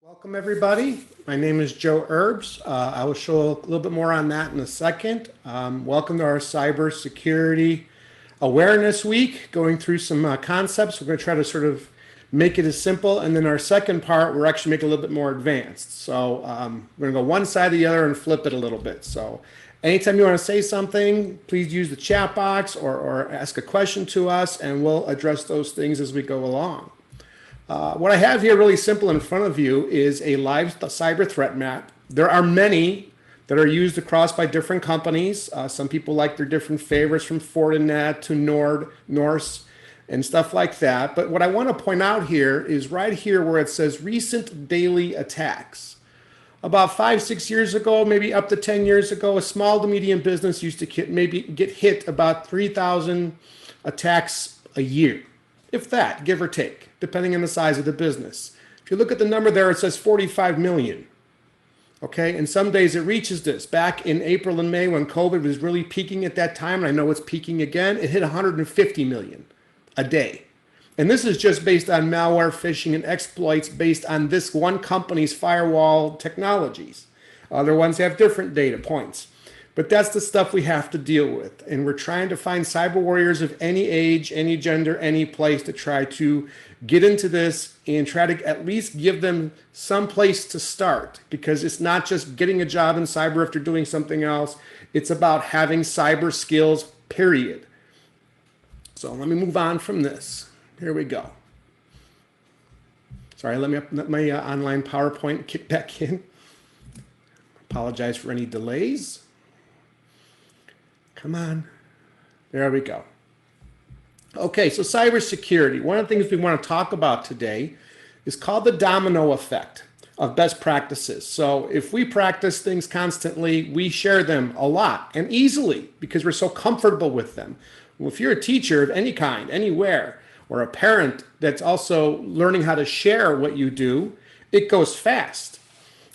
Welcome everybody. My name is Joe Herbs. I will show a little bit more on that in a second. Welcome to our Cybersecurity Awareness Week, going through some concepts. We're going to try to sort of make it as simple, and then our second part, we're actually making it a little bit more advanced. So we're going to go one side or the other and flip it a little bit. So anytime you want to say something, please use the chat box or ask a question to us, and we'll address those things as we go along. What I have here really simple in front of you is a live cyber threat map. There are many that are used across by different companies. Some people like their different favorites, from Fortinet to Norse and stuff like that. But what I want to point out here is right here where it says recent daily attacks. About 5-6 years ago, maybe up to 10 years ago, a small to medium business used to get hit about 3,000 attacks a year, if that, give or take, depending on the size of the business. If you look at the number there, it says 45 million. Okay, and some days it reaches this. Back in April and May when COVID was really peaking at that time, and I know it's peaking again, it hit 150 million a day. And this is just based on malware, phishing, and exploits based on this one company's firewall technologies. Other ones have different data points. But that's the stuff we have to deal with. And we're trying to find cyber warriors of any age, any gender, any place to try to get into this and try to at least give them some place to start. Because it's not just getting a job in cyber if they're doing something else. It's about having cyber skills, period. So let me move on from this. Here we go. Sorry, let my online PowerPoint kick back in. Apologize for any delays. Come on. There we go. Okay, so cybersecurity. One of the things we want to talk about today is called the domino effect of best practices. So if we practice things constantly, we share them a lot and easily because we're so comfortable with them. Well, if you're a teacher of any kind, anywhere, or a parent that's also learning how to share what you do, it goes fast.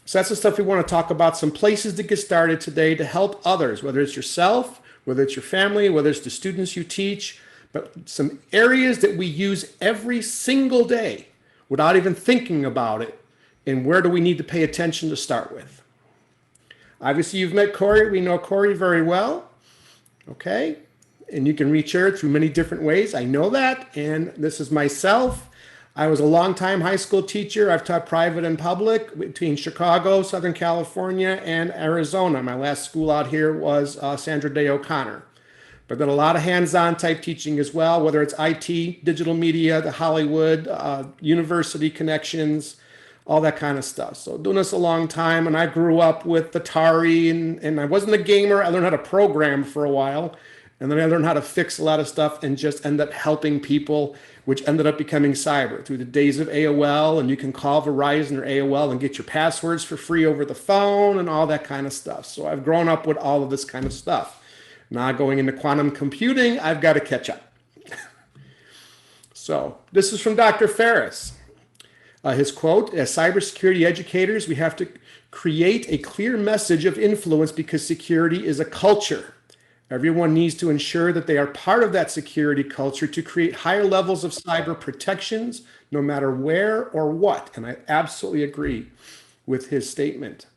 So that's the stuff we want to talk about, some places to get started today to help others, whether it's yourself, whether it's your family, whether it's the students you teach, but some areas that we use every single day without even thinking about it, and where do we need to pay attention to start with. Obviously, you've met Corey. We know Corey very well, okay? And you can reach her through many different ways. I know that, and this is myself. I was a longtime high school teacher. I've taught private and public between Chicago, Southern California, and Arizona. My last school out here was Sandra Day O'Connor. But then a lot of hands-on type teaching as well, whether it's IT, digital media, the Hollywood, university connections, all that kind of stuff. So doing this a long time, and I grew up with Atari, and I wasn't a gamer. I learned how to program for a while, and then I learned how to fix a lot of stuff and just ended up helping people, which ended up becoming cyber through the days of AOL. And you can call Verizon or AOL and get your passwords for free over the phone and all that kind of stuff. So I've grown up with all of this kind of stuff. Now going into quantum computing, I've got to catch up. So this is from Dr. Ferris. His quote, as cybersecurity educators, we have to create a clear message of influence because security is a culture. Everyone needs to ensure that they are part of that security culture to create higher levels of cyber protections, no matter where or what. And I absolutely agree with his statement.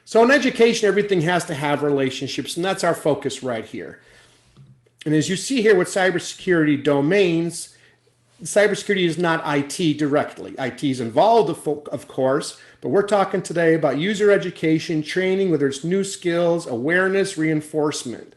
So in education, everything has to have relationships, and that's our focus right here. And as you see here with cybersecurity domains, cybersecurity is not IT directly. IT is involved, of course, but we're talking today about user education, training, whether it's new skills, awareness, reinforcement.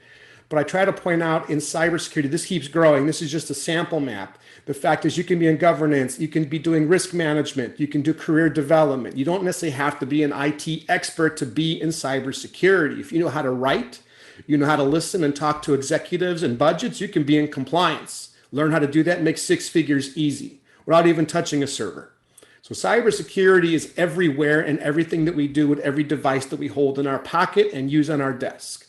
But I try to point out in cybersecurity, this keeps growing. This is just a sample map. The fact is you can be in governance, you can be doing risk management, you can do career development. You don't necessarily have to be an IT expert to be in cybersecurity. If you know how to write, you know how to listen and talk to executives and budgets, you can be in compliance. Learn how to do that and make 6 figures easy without even touching a server. So cybersecurity is everywhere in everything that we do with every device that we hold in our pocket and use on our desk.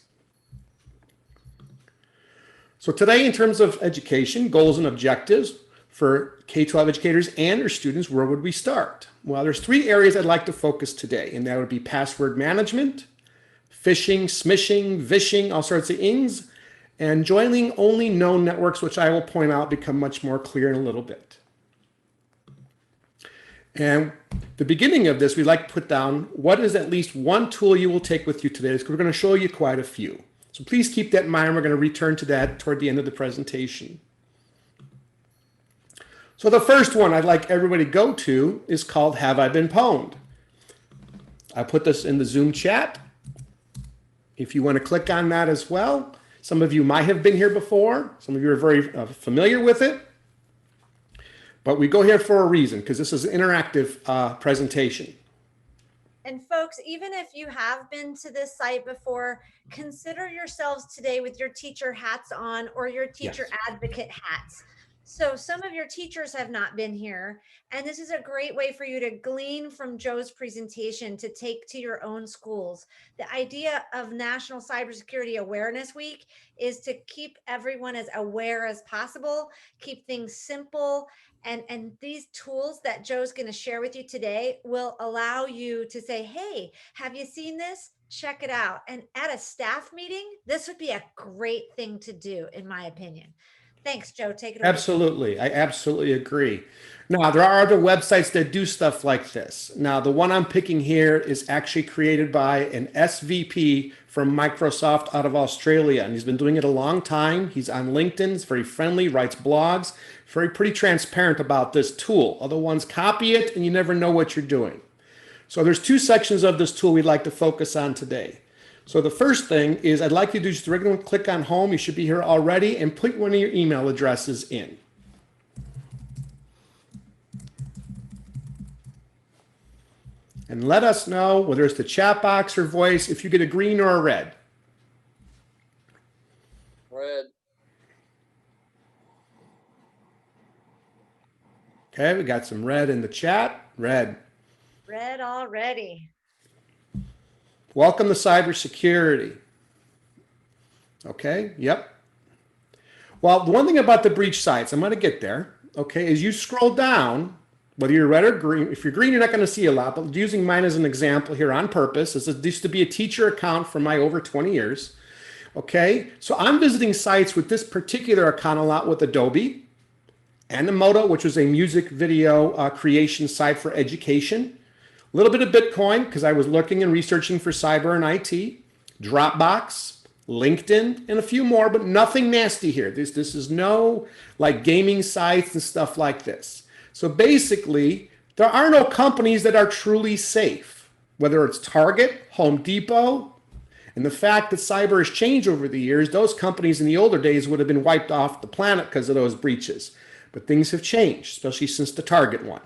So today, in terms of education, goals and objectives for K12 educators and their students, where would we start? Well, there's 3 areas I'd like to focus today, and that would be password management, phishing, smishing, vishing, all sorts of ings, and joining only known networks, which I will point out become much more clear in a little bit. And the beginning of this, we like to put down what is at least one tool you will take with you today, because we're going to show you quite a few. So please keep that in mind. We're going to return to that toward the end of the presentation. So the first one I'd like everybody to go to is called Have I Been Pwned? I put this in the Zoom chat. If you want to click on that as well. Some of you might have been here before. Some of you are very familiar with it. But we go here for a reason, because this is an interactive presentation. And folks, even if you have been to this site before, consider yourselves today with your teacher hats on or your teacher advocate hats. So some of your teachers have not been here, and this is a great way for you to glean from Joe's presentation to take to your own schools. The idea of National CyberSecurity Awareness Week is to keep everyone as aware as possible, keep things simple, and these tools that Joe's going to share with you today will allow you to say, hey, have you seen this? Check it out. And at a staff meeting, this would be a great thing to do, in my opinion. Thanks, Joe. Take it away. Absolutely. I absolutely agree. Now, there are other websites that do stuff like this. Now, the one I'm picking here is actually created by an SVP from Microsoft out of Australia, and he's been doing it a long time. He's on LinkedIn. He's very friendly, writes blogs, very pretty transparent about this tool. Other ones copy it, and you never know what you're doing. So there's two sections of this tool we'd like to focus on today. So the first thing is I'd like you to just regularly click on home. You should be here already, and put one of your email addresses in. And let us know, whether it's the chat box or voice, if you get a green or a red. Red. Okay, we got some red in the chat. Red. Red already. Welcome to cybersecurity. Okay, yep. Well, the one thing about the breach sites, I'm going to get there, okay, is you scroll down, whether you're red or green. If you're green, you're not going to see a lot, but using mine as an example here on purpose. This used to be a teacher account for my over 20 years. Okay, so I'm visiting sites with this particular account a lot with Adobe, Animoto, which was a music video creation site for education. A little bit of Bitcoin, because I was looking and researching for cyber and IT, Dropbox, LinkedIn, and a few more, but nothing nasty here. This is no like gaming sites and stuff like this. So basically, there are no companies that are truly safe, whether it's Target, Home Depot, and the fact that cyber has changed over the years. Those companies in the older days would have been wiped off the planet because of those breaches. But things have changed, especially since the Target one.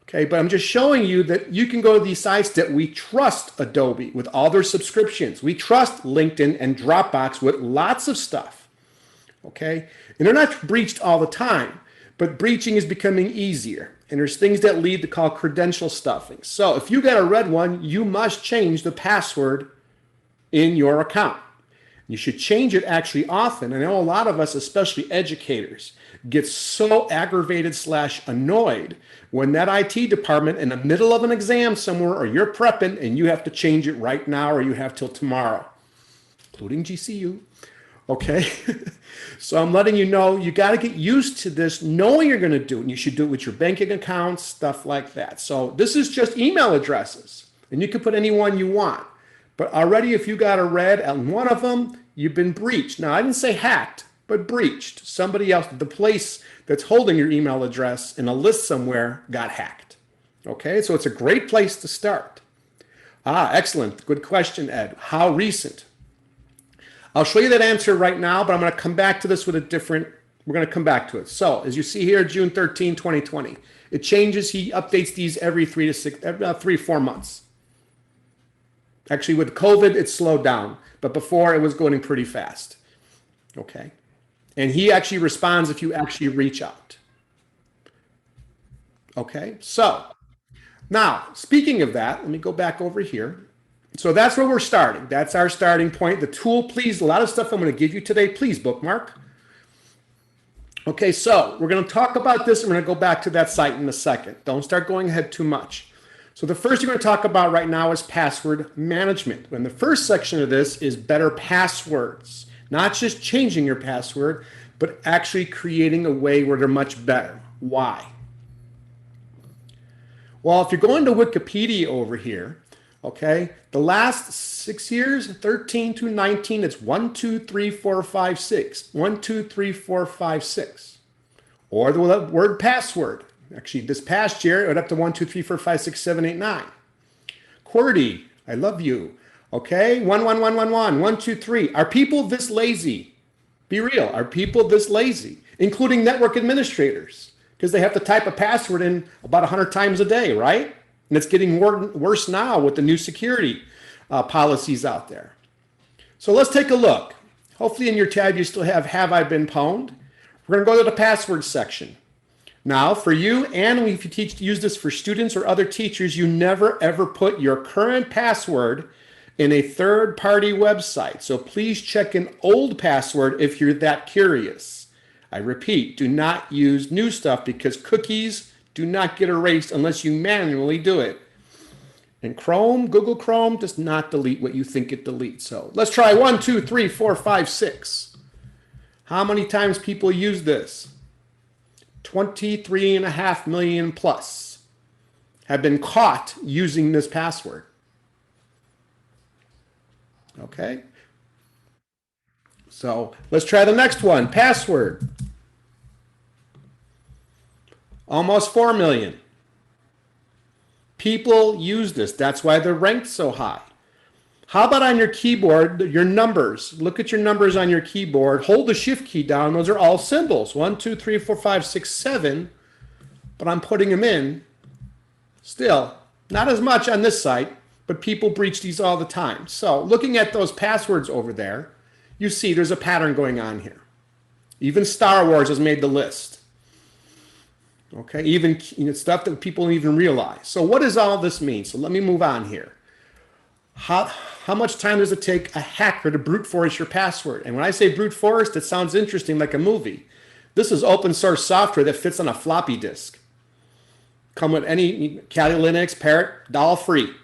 Okay, but I'm just showing you that you can go to these sites that we trust Adobe with all their subscriptions. We trust LinkedIn and Dropbox with lots of stuff. Okay, and they're not breached all the time, but breaching is becoming easier. And there's things that lead to called credential stuffing. So if you got a red one, you must change the password in your account. You should change it actually often. I know a lot of us, especially educators, get so aggravated / annoyed when that IT department in the middle of an exam somewhere, or you're prepping and you have to change it right now, or you have till tomorrow, including GCU. Okay, so I'm letting you know, you got to get used to this, knowing you're going to do it. And you should do it with your banking accounts, stuff like that. So this is just email addresses, and you can put any one you want. But already, if you got a red on one of them, you've been breached. Now, I didn't say hacked, but breached. Somebody else, the place that's holding your email address in a list somewhere got hacked. Okay, so it's a great place to start. Excellent. Good question, Ed. How recent? I'll show you that answer right now, but I'm going to come back to this with a different, we're going to come back to it. So as you see here, June 13, 2020, it changes. He updates these every 3 to 4 months. Actually, with COVID, it slowed down, but before it was going pretty fast. Okay. And he actually responds if you actually reach out. Okay. So now, speaking of that, let me go back over here. So that's where we're starting. That's our starting point. The tool, please, a lot of stuff I'm going to give you today, please bookmark. Okay, so we're going to talk about this. And we're going to go back to that site in a second. Don't start going ahead too much. So the first you're going to talk about right now is password management. And the first section of this is better passwords. Not just changing your password, but actually creating a way where they're much better. Why? Well, if you're going to Wikipedia over here, okay, the last 6 years, 13 to 19, it's 1, 2, 3, 4, 5, 6. 1, 2, 3, 4, 5, 6. Or the word password. Actually, this past year, it went up to 1, 2, 3, 4, 5, 6, 7, 8, 9. QWERTY, I love you. Okay, 1, 1, 1, 1, 1, 1, 2, 3. Are people this lazy? Be real. Are people this lazy? Including network administrators, because they have to type a password in about 100 times a day, right? And it's getting worse now with the new security policies out there. So let's take a look. Hopefully in your tab you still have I been pwned? We're going to go to the password section. Now for you, and if you use this for students or other teachers, you never ever put your current password in a third-party website. So please check an old password if you're that curious. I repeat, do not use new stuff because cookies do not get erased unless you manually do it. And Chrome, Google Chrome, does not delete what you think it deletes. So let's try 1, 2, 3, 4, 5, 6. How many times people use this? 23.5 million plus have been caught using this password. Okay. So let's try the next one. Password. Almost 4 million. People use this. That's why they're ranked so high. How about on your keyboard, your numbers? Look at your numbers on your keyboard. Hold the shift key down. Those are all symbols. 1, 2, 3, 4, 5, 6, 7. But I'm putting them in. Still, not as much on this site, but people breach these all the time. So looking at those passwords over there, you see there's a pattern going on here. Even Star Wars has made the list. Okay, even stuff that people don't even realize. So what does all this mean? So let me move on here. How much time does it take a hacker to brute force your password? And when I say brute force, it sounds interesting like a movie. This is open source software that fits on a floppy disk. Come with any Kali Linux, Parrot, all free.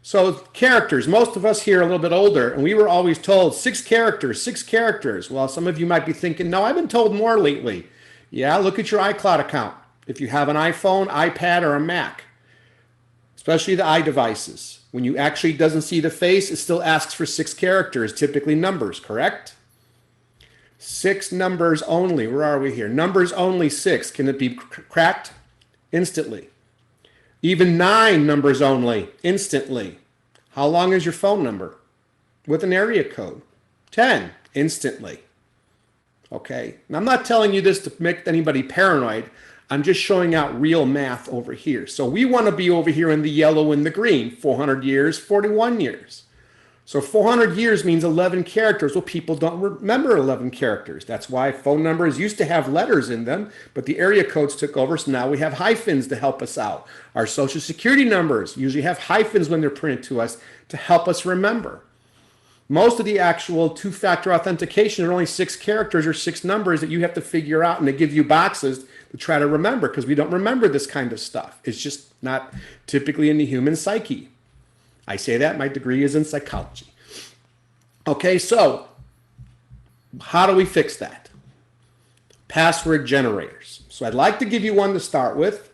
So characters, most of us here are a little bit older, and we were always told 6 characters, 6 characters. Well, some of you might be thinking, no, I've been told more lately. Yeah, look at your iCloud account. If you have an iPhone, iPad, or a Mac, especially the iDevices, when you actually doesn't see the face, it still asks for 6 characters, typically numbers, correct? 6 numbers only. Where are we here? Numbers only 6. Can it be cracked? Instantly. Even 9 numbers only, instantly. How long is your phone number? With an area code. 10, instantly. Okay, and I'm not telling you this to make anybody paranoid. I'm just showing out real math over here. So we want to be over here in the yellow and the green. 400 years, 41 years. So 400 years means 11 characters. Well, people don't remember 11 characters. That's why phone numbers used to have letters in them, but the area codes took over, so now we have hyphens to help us out. Our social security numbers usually have hyphens when they're printed to us to help us remember. Most of the actual two-factor authentication are only 6 characters or 6 numbers that you have to figure out, and they give you boxes to try to remember because we don't remember this kind of stuff. It's just not typically in the human psyche. I say that, my degree is in psychology. Okay, so how do we fix that? Password generators. So I'd like to give you one to start with.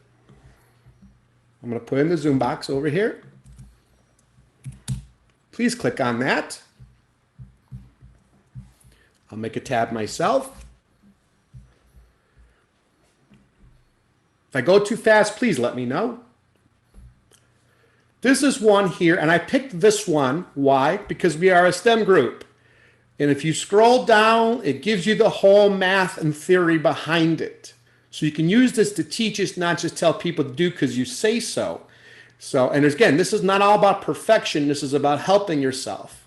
I'm going to put in the Zoom box over here. Please click on that. I'll make a tab myself. If I go too fast, please let me know. This is one here, and I picked this one. Why? Because we are a STEM group. And if you scroll down, it gives you the whole math and theory behind it. So you can use this to teach us, not just tell people to do because you say so. And again, this is not all about perfection. This is about helping yourself.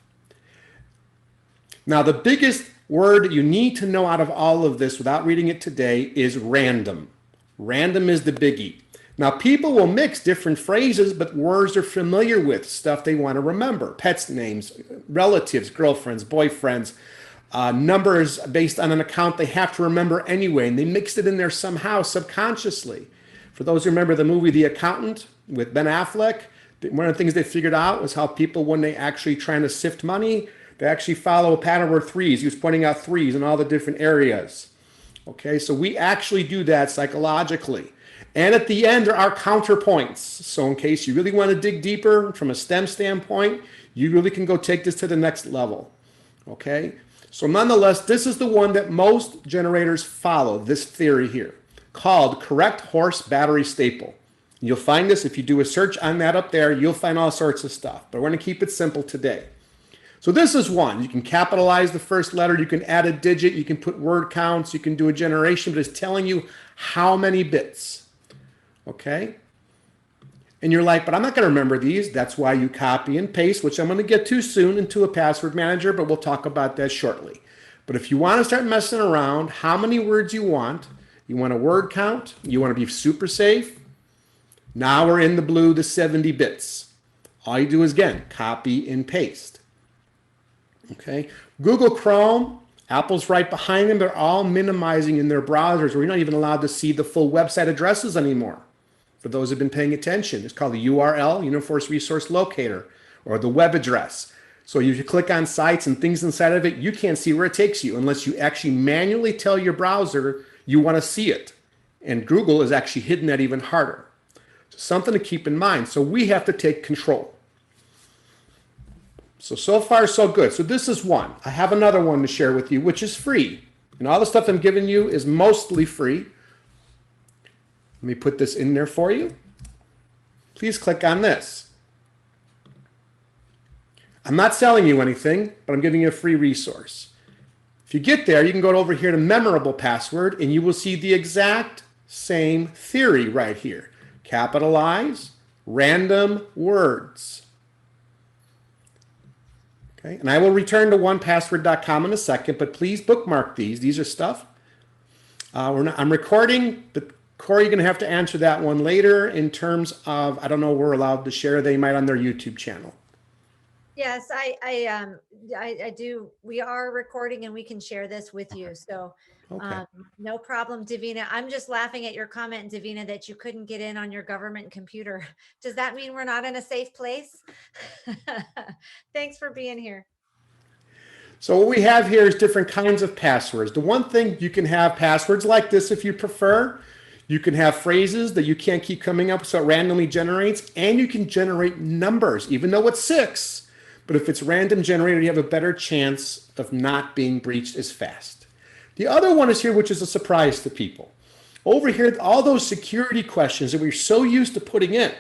Now, the biggest word you need to know out of all of this without reading it today is random. Random is the biggie. Now, people will mix different phrases, but words they're familiar with, stuff they want to remember. Pets' names, relatives, girlfriends, boyfriends, numbers based on an account they have to remember anyway, and they mixed it in there somehow subconsciously. For those who remember the movie The Accountant with Ben Affleck, one of the things they figured out was how people, when they actually trying to sift money, they actually follow a pattern where 3s. He was pointing out 3s in all the different areas. Okay, so we actually do that psychologically. And at the end, there are counterpoints. So in case you really want to dig deeper from a STEM standpoint, you really can go take this to the next level. Okay? So nonetheless, this is the one that most generators follow, this theory here, called correct horse battery staple. You'll find this if you do a search on that up there, you'll find all sorts of stuff. But we're going to keep it simple today. So this is one. You can capitalize the first letter, you can add a digit, you can put word counts, you can do a generation, but it's telling you how many bits. Okay? And you're like, but I'm not going to remember these. That's why you copy and paste, which I'm going to get to soon, into a password manager, but we'll talk about that shortly. But if you want to start messing around, how many words you want a word count, you want to be super safe. Now we're in the blue, the 70 bits. All you do is, again, copy and paste. Okay? Google Chrome, Apple's right behind them. They're all minimizing in their browsers where you're not even allowed to see the full website addresses anymore. For those who have been paying attention, it's called the URL, Universal Resource Locator, or the web address. So if you click on sites and things inside of it, you can't see where it takes you unless you actually manually tell your browser you want to see it. And Google is actually hidden that even harder. So something to keep in mind. So we have to take control. So far, so good. So this is one. I have another one to share with you, which is free. And all the stuff I'm giving you is mostly free. Let me put this in there for you. Please click on this. I'm not selling you anything, but I'm giving you a free resource. If you get there, you can go over here to memorable password, and you will see the exact same theory right here. Capitalize random words. Okay, and I will return to onepassword.com in a second, but please bookmark these. These are stuff. I'm recording, but Corey, you're going to have to answer that one later in terms of, I don't know, we're allowed to share. They might on their YouTube channel. Yes, I do. We are recording and we can share this with you. So Okay. no problem, Davina. I'm just laughing at your comment, Davina, that you couldn't get in on your government computer. Does that mean we're not in a safe place? Thanks for being here. So what we have here is different kinds of passwords. The one thing, you can have passwords like this if you prefer. You can have phrases that you can't keep coming up, so it randomly generates, and you can generate numbers, even though it's 6. But if it's random generated, you have a better chance of not being breached as fast. The other one is here, which is a surprise to people. Over here, all those security questions that we're so used to putting in,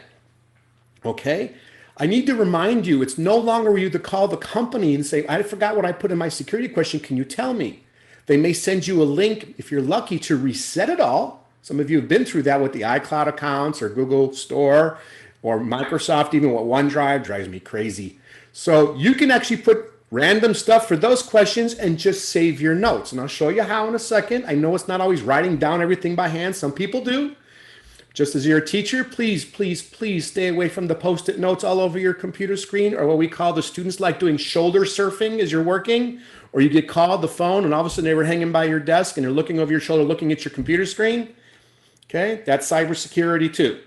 okay? I need to remind you, it's no longer you to call the company and say, I forgot what I put in my security question, can you tell me? They may send you a link, if you're lucky, to reset it all. Some of you have been through that with the iCloud accounts or Google Store or Microsoft, even with OneDrive, drives me crazy. So you can actually put random stuff for those questions and just save your notes. And I'll show you how in a second. I know it's not always writing down everything by hand. Some people do. Just as you're a teacher, please, please, please stay away from the Post-it notes all over your computer screen, or what we call, the students like doing shoulder surfing as you're working, or you get called the phone and all of a sudden they were hanging by your desk and they're looking over your shoulder, looking at your computer screen. Okay, that's cybersecurity too.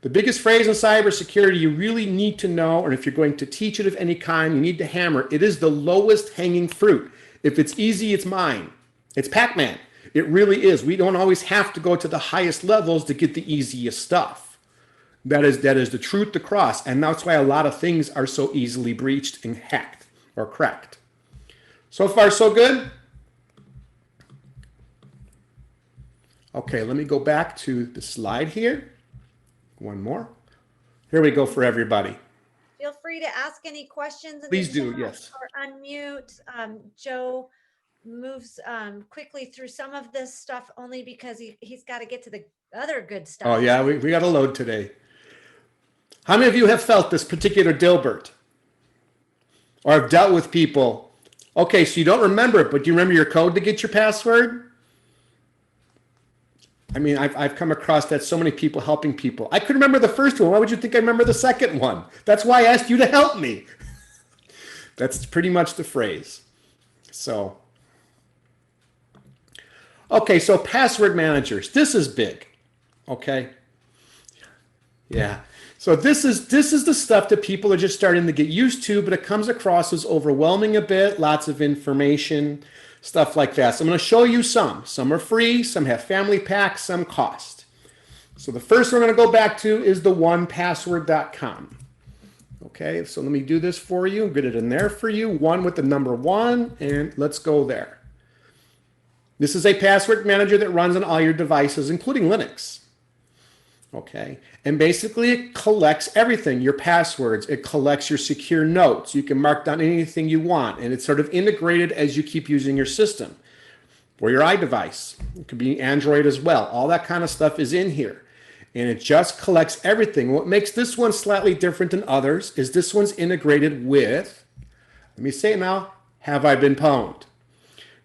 The biggest phrase in cybersecurity you really need to know, and if you're going to teach it of any kind, you need to hammer, it is the lowest hanging fruit. If it's easy, it's mine. It's Pac-Man. It really is. We don't always have to go to the highest levels to get the easiest stuff. That is the truth to cross, and that's why a lot of things are so easily breached and hacked or cracked. So far, so good? Okay, let me go back to the slide here. One more. Here we go for everybody. Feel free to ask any questions. In Please the do, yes. Or unmute. Joe moves quickly through some of this stuff only because he's got to get to the other good stuff. Oh yeah, we got a load today. How many of you have felt this particular Dilbert? Or have dealt with people? Okay, so you don't remember it, but do you remember your code to get your password? I mean, I've come across that so many people helping people. I could remember the first one. Why would you think I remember the second one? That's why I asked you to help me. That's pretty much the phrase. So, okay, so password managers. This is big. Okay. Yeah. So this is the stuff that people are just starting to get used to, but it comes across as overwhelming a bit, lots of information, stuff like that. So I'm going to show you some. Some are free, some have family packs, some cost. So the first we're going to go back to is the onepassword.com. Okay, so let me do this for you, get it in there for you. One with the number 1, and let's go there. This is a password manager that runs on all your devices, including Linux. Okay, and basically it collects everything, your passwords, it collects your secure notes. You can mark down anything you want, and it's sort of integrated as you keep using your system or your iDevice. It could be Android as well. All that kind of stuff is in here. And it just collects everything. What makes this one slightly different than others is this one's integrated with, let me say it now, have I been pwned?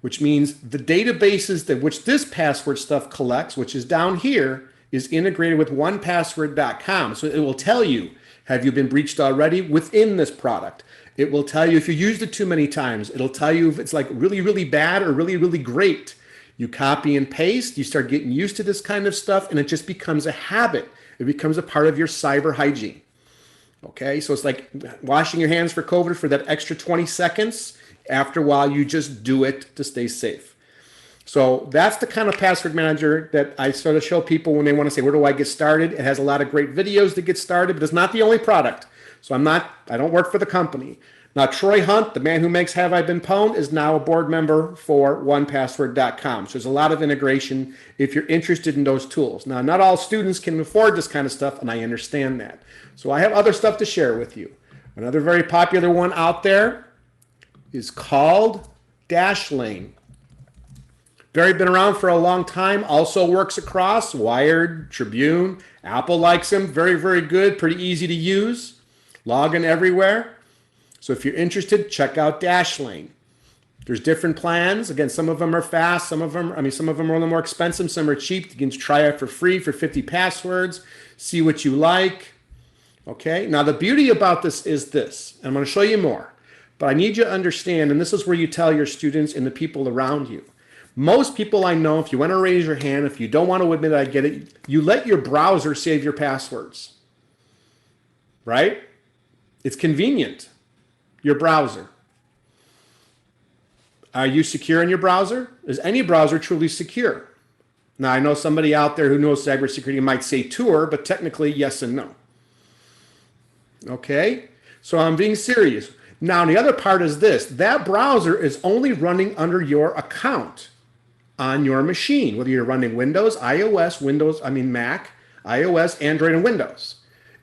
Which means the databases that which this password stuff collects, which is down here, is integrated with onepassword.com. So it will tell you, have you been breached already within this product? It will tell you if you used it too many times. It'll tell you if it's like really, really bad or really, really great. You copy and paste, you start getting used to this kind of stuff, and it just becomes a habit. It becomes a part of your cyber hygiene. Okay, so it's like washing your hands for COVID for that extra 20 seconds. After a while, you just do it to stay safe. So that's the kind of password manager that I sort of show people when they want to say, where do I get started? It has a lot of great videos to get started, but it's not the only product. So I don't work for the company. Now, Troy Hunt, the man who makes Have I Been Pwned, is now a board member for onepassword.com. So there's a lot of integration if you're interested in those tools. Now, not all students can afford this kind of stuff, and I understand that. So I have other stuff to share with you. Another very popular one out there is called Dashlane. Very been around for a long time, also works across Wired, Tribune. Apple likes him, very, very good, pretty easy to use. Login everywhere. So if you're interested, check out Dashlane. There's different plans. Again, some of them are fast, some of them are a little more expensive, some are cheap. You can try it for free for 50 passwords, see what you like. Okay, now the beauty about this is this, and I'm going to show you more, but I need you to understand, and this is where you tell your students and the people around you. Most people I know, if you want to raise your hand, if you don't want to admit I get it, you let your browser save your passwords, right? It's convenient. Your browser. Are you secure in your browser? Is any browser truly secure? Now, I know somebody out there who knows cybersecurity might say Tor, but technically, yes and no. Okay, so I'm being serious. Now, the other part is this. That browser is only running under your account on your machine, whether you're running Windows, iOS, Mac, iOS, Android, and Windows.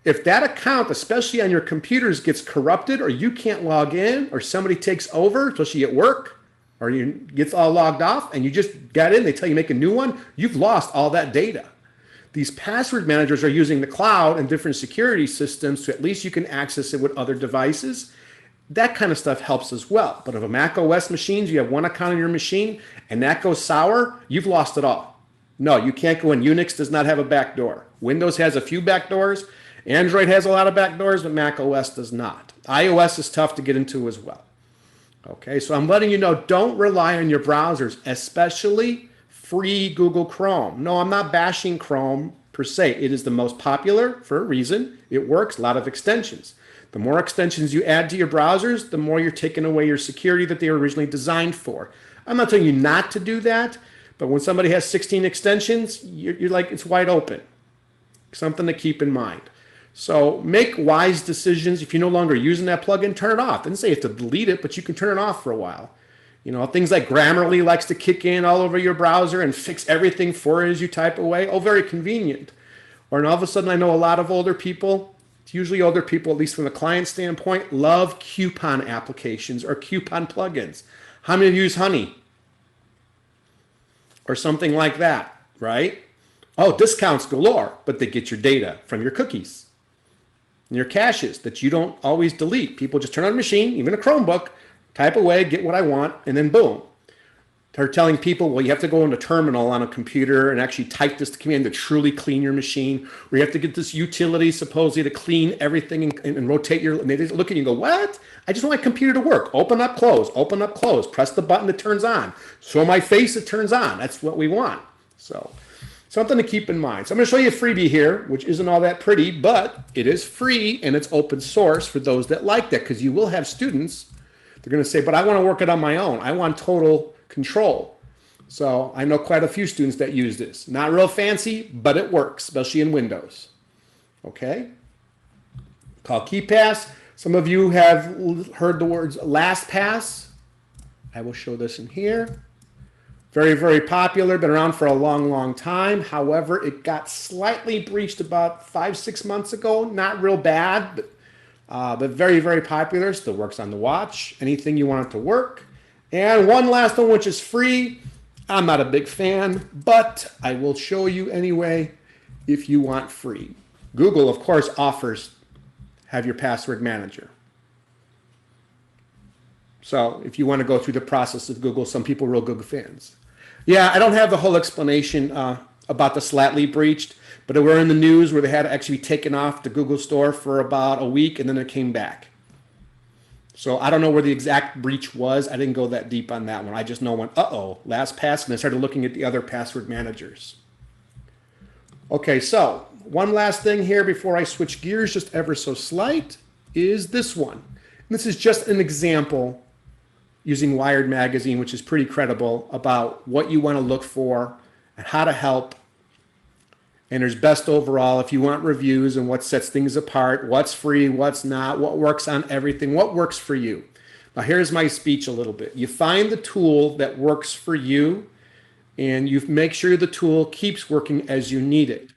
If that account, especially on your computers, gets corrupted or you can't log in or somebody takes over, especially at work, or you gets all logged off and you just got in, they tell you make a new one, you've lost all that data. These password managers are using the cloud and different security systems so at least you can access it with other devices. That kind of stuff helps as well. But if a Mac OS machines, you have one account on your machine and that goes sour, you've lost it all. No, you can't go in. Unix does not have a backdoor. Windows has a few backdoors. Android has a lot of backdoors, but Mac OS does not. iOS is tough to get into as well. Okay, so I'm letting you know, don't rely on your browsers, especially free Google Chrome. No, I'm not bashing Chrome per se. It is the most popular for a reason. It works, a lot of extensions. The more extensions you add to your browsers, the more you're taking away your security that they were originally designed for. I'm not telling you not to do that, but when somebody has 16 extensions, you're like, it's wide open. Something to keep in mind. So make wise decisions. If you're no longer using that plugin, turn it off. Didn't say you have to delete it, but you can turn it off for a while. You know, things like Grammarly likes to kick in all over your browser and fix everything for you as you type away. Oh, very convenient. Or all of a sudden, I know a lot of older people, it's usually older people, at least from the client standpoint, love coupon applications or coupon plugins. How many of you use Honey? Or something like that, right? Oh, discounts galore, but they get your data from your cookies and your caches that you don't always delete. People just turn on a machine, even a Chromebook, type away, get what I want, and then boom. They're telling people, well, you have to go into terminal on a computer and actually type this command to truly clean your machine, or you have to get this utility supposedly to clean everything and rotate your, and they just look at you and go, what? I just want my computer to work. Open up, close, press the button that turns on. Show my face, it turns on. That's what we want. So something to keep in mind. So I'm going to show you a freebie here, which isn't all that pretty, but it is free and it's open source for those that like that, because you will have students, they're going to say, but I want to work it on my own. I want total control. So I know quite a few students that use this. Not real fancy, but it works, especially in Windows. Okay. Called KeePass. Some of you have heard the words LastPass. I will show this in here. Very, very popular, been around for a long, long time. However, it got slightly breached about 5-6 months ago. Not real bad, but very, very popular. Still works on the watch. Anything you want it to work. And one last one, which is free. I'm not a big fan, but I will show you anyway if you want free. Google, of course, offers have your password manager. So if you want to go through the process of Google, some people are real Google fans. Yeah, I don't have the whole explanation about the Slately breached, but we're in the news where they had to actually be taken off the Google store for about a week and then it came back. So I don't know where the exact breach was. I didn't go that deep on that one. I just know when, LastPass, and I started looking at the other password managers. Okay, so one last thing here before I switch gears, just ever so slight, is this one. And this is just an example using Wired Magazine, which is pretty credible, about what you want to look for and how to help. And there's best overall if you want reviews and what sets things apart, what's free, what's not, what works on everything, what works for you. Now here's my speech a little bit. You find the tool that works for you and you make sure the tool keeps working as you need it.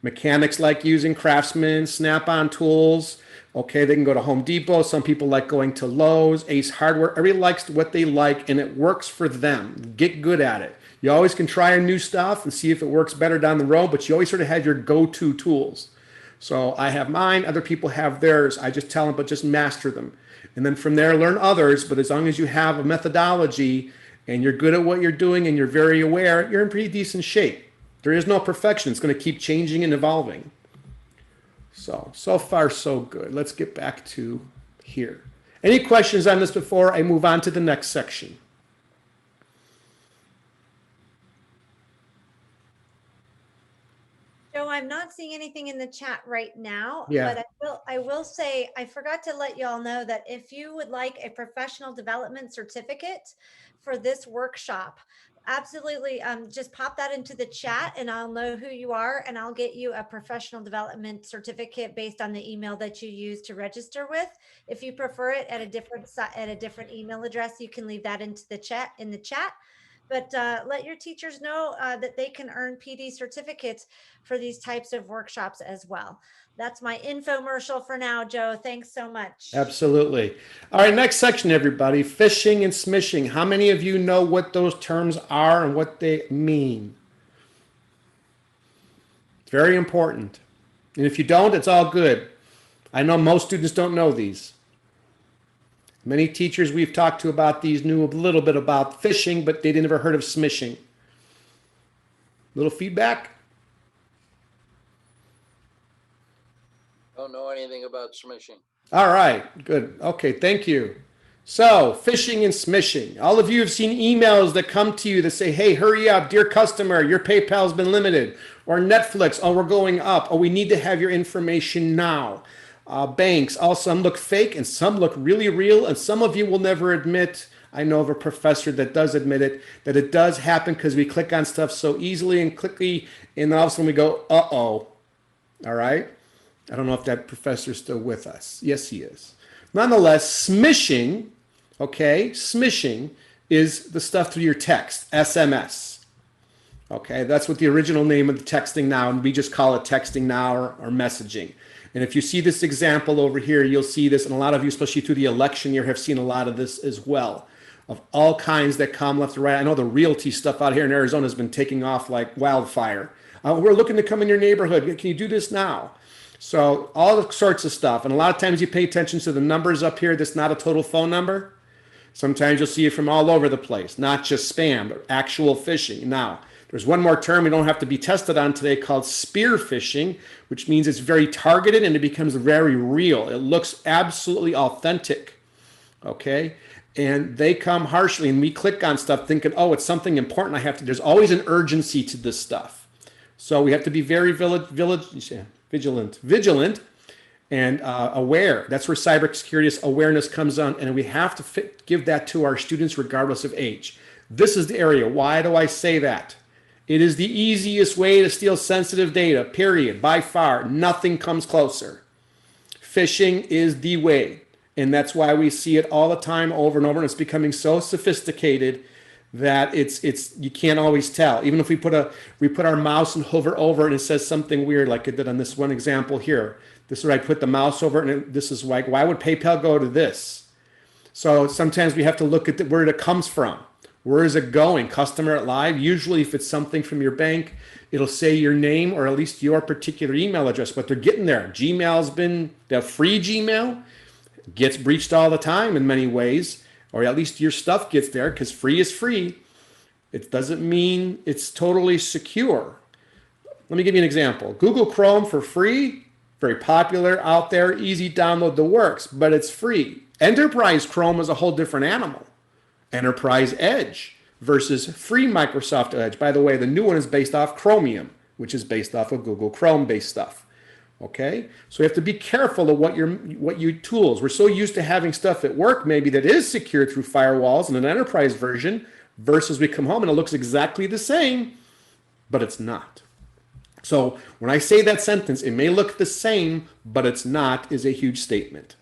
Mechanics like using Craftsman, Snap-on tools. Okay, they can go to Home Depot. Some people like going to Lowe's, Ace Hardware. Everybody likes what they like and it works for them. Get good at it. You always can try new stuff and see if it works better down the road, but you always sort of have your go-to tools. So I have mine, other people have theirs. I just tell them, but just master them. And then from there, learn others. But as long as you have a methodology and you're good at what you're doing and you're very aware, you're in pretty decent shape. There is no perfection. It's going to keep changing and evolving. So far, so good. Let's get back to here. Any questions on this before I move on to the next section? Joe, I'm not seeing anything in the chat right now, Yeah. but I will say, I forgot to let y'all know that if you would like a professional development certificate for this workshop, absolutely, just pop that into the chat and I'll know who you are and I'll get you a professional development certificate based on the email that you use to register with. If you prefer it at a different email address, you can leave that into the chat But let your teachers know that they can earn PD certificates for these types of workshops as well. That's my infomercial for now, Joe. Thanks so much. Absolutely. All right, next section, everybody. Phishing and smishing. How many of you know what those terms are and what they mean? It's very important. And if you don't, it's all good. I know most students don't know these. Many teachers we've talked to about these knew a little bit about phishing, but they'd never heard of smishing. Little feedback? Don't know anything about smishing. All right, good. Okay, thank you. So, phishing and smishing. All of you have seen emails that come to you that say, hey, hurry up, dear customer, your PayPal's been limited. Or Netflix, oh, we're going up. Oh, we need to have your information now. Banks, all some look fake and some look really real. And some of you will never admit, I know of a professor that does admit it, that it does happen because we click on stuff so easily and quickly. And then all of a sudden we go, uh-oh. All right. I don't know if that professor's still with us. Yes, he is. Nonetheless, smishing, okay, smishing is the stuff through your text, SMS. Okay, that's what the original name of the texting now, and we just call it texting now or messaging. And if you see this example over here, you'll see this, and a lot of you, especially through the election year, have seen a lot of this as well, of all kinds that come left and right. I know the realty stuff out here in Arizona has been taking off like wildfire. We're looking to come in your neighborhood. Can you do this now? So all sorts of stuff. And a lot of times you pay attention to the numbers up here. That's not a total phone number. Sometimes you'll see it from all over the place, not just spam, but actual phishing. Now, there's one more term we don't have to be tested on today called spear phishing, which means it's very targeted and it becomes very real. It looks absolutely authentic, okay? And they come harshly and we click on stuff thinking, oh, it's something important I have to, there's always an urgency to this stuff. So we have to be very vigilant and aware. That's where cybersecurity awareness comes on, and we have to give that to our students regardless of age. This is the area. Why do I say that? It is the easiest way to steal sensitive data, period. By far, nothing comes closer. Phishing is the way. And that's why we see it all the time over and over. And it's becoming so sophisticated that it's you can't always tell. Even if we put our mouse and hover over and it says something weird, like it did on this one example here. This is where I put the mouse over, and this is like, why would PayPal go to this? So sometimes we have to look at where it comes from. Where is it going? Customer at live. Usually if it's something from your bank, it'll say your name or at least your particular email address, but they're getting there. Gmail's been, the free Gmail gets breached all the time in many ways, or at least your stuff gets there, because free is free. It doesn't mean it's totally secure. Let me give you an example. Google Chrome for free, very popular out there, easy download, the works, but it's free. Enterprise Chrome is a whole different animal. Enterprise Edge versus free Microsoft Edge. By the way, the new one is based off Chromium, which is based off of Google Chrome based stuff. Okay, so you have to be careful of what your tools. We're so used to having stuff at work maybe that is secured through firewalls in an enterprise version, versus we come home and it looks exactly the same, but it's not. So when I say that sentence, it may look the same, but it's not, is a huge statement.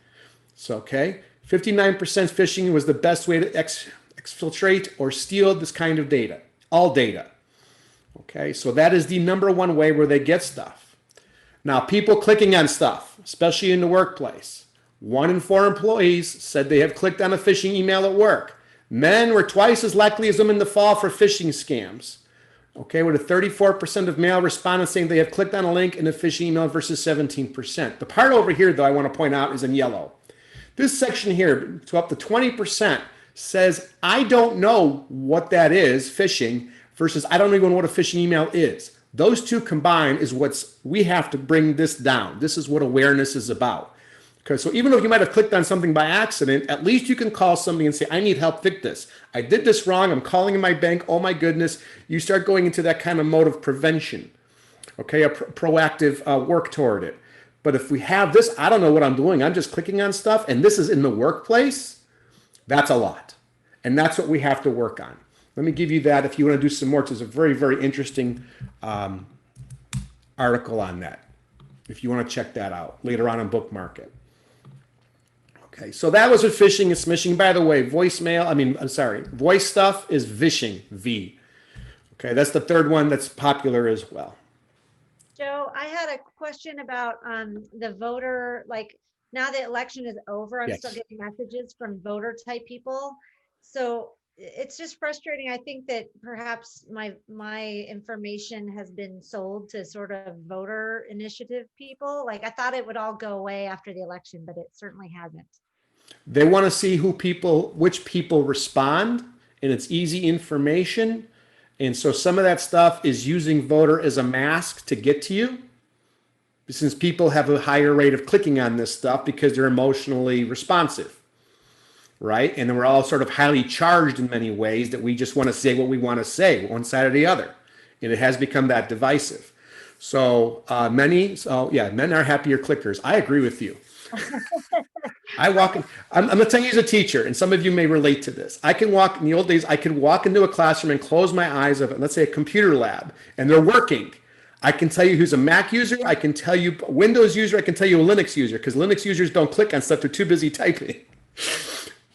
So, okay, 59% phishing was the best way to exfiltrate or steal this kind of data, all data. Okay, so that is the number one way where they get stuff. Now, people clicking on stuff, especially in the workplace. 1 in 4 employees said they have clicked on a phishing email at work. Men were twice as likely as women to fall for phishing scams. Okay, with a 34% of male respondents saying they have clicked on a link in a phishing email versus 17%. The part over here, though, I want to point out is in yellow. This section here, to up to 20%, says, I don't know what that is, phishing, versus I don't even know what a phishing email is. Those two combined is we have to bring this down. This is what awareness is about. Okay, so even though you might have clicked on something by accident, at least you can call somebody and say, I need help, fix this. I did this wrong. I'm calling in my bank. Oh my goodness. You start going into that kind of mode of prevention. Okay, a proactive work toward it. But if we have this, I don't know what I'm doing. I'm just clicking on stuff, and this is in the workplace. That's a lot. And that's what we have to work on. Let me give you that if you want to do some more. There's a very, very interesting article on that, if you want to check that out later on and bookmark it. Okay, so that was with phishing and smishing. By the way, voice stuff is vishing, V. Okay, that's the third one that's popular as well. Joe, I had a question about the voter, like now the election is over, I'm still getting messages from voter type people. So it's just frustrating. I think that perhaps my information has been sold to sort of voter initiative people. Like I thought it would all go away after the election, but it certainly hasn't. They want to see which people respond, and it's easy information. And so some of that stuff is using voter as a mask to get to you, since people have a higher rate of clicking on this stuff because they're emotionally responsive, right? And then we're all sort of highly charged in many ways that we just want to say what we want to say, one side or the other. And it has become that divisive. So men are happier clickers. I agree with you. I'm going to tell you as a teacher, and some of you may relate to this. In the old days, I could walk into a classroom and close my eyes of, let's say, a computer lab, and they're working. I can tell you who's a Mac user. I can tell you a Windows user. I can tell you a Linux user, because Linux users don't click on stuff. They're too busy typing.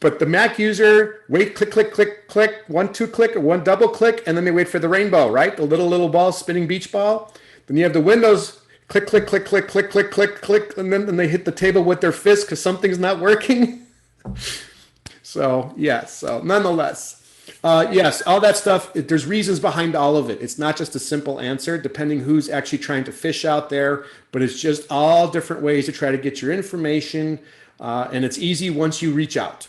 But the Mac user, wait, click, click, click, click, 1, 2 click, or 1 double click, and then they wait for the rainbow, right? The little ball, spinning beach ball. Then you have the Windows, click, click, click, click, click, click, click, click, and then they hit the table with their fist because something's not working. So, yes, so nonetheless, yes, all that stuff, there's reasons behind all of it. It's not just a simple answer, depending who's actually trying to fish out there, but it's just all different ways to try to get your information, and it's easy once you reach out.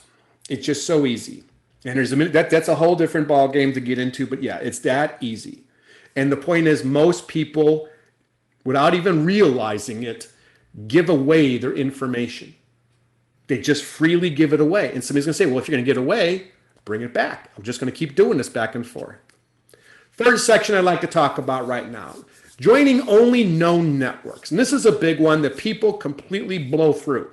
It's just so easy. And that's a whole different ball game to get into, but yeah, it's that easy. And the point is, most people, without even realizing it, give away their information. They just freely give it away. And somebody's going to say, well, if you're going to give it away, bring it back. I'm just going to keep doing this back and forth. Third section I'd like to talk about right now. Joining only known networks. And this is a big one that people completely blow through.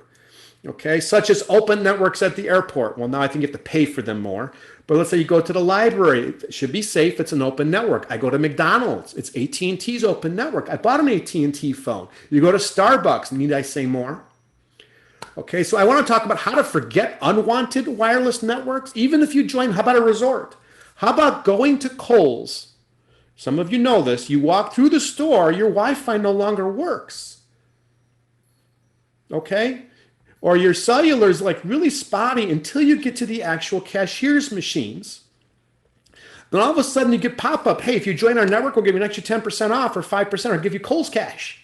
Okay, such as open networks at the airport. Well, now I think you have to pay for them more. But let's say you go to the library. It should be safe. It's an open network. I go to McDonald's. It's AT&T's open network. I bought an AT&T phone. You go to Starbucks. Need I say more? Okay, so I want to talk about how to forget unwanted wireless networks, even if you join, how about a resort? How about going to Kohl's? Some of you know this. You walk through the store, your Wi-Fi no longer works. Okay? Or your cellular is like really spotty until you get to the actual cashier's machines. Then all of a sudden you get pop-up, hey, if you join our network, we'll give you an extra 10% off or 5% or give you Kohl's cash.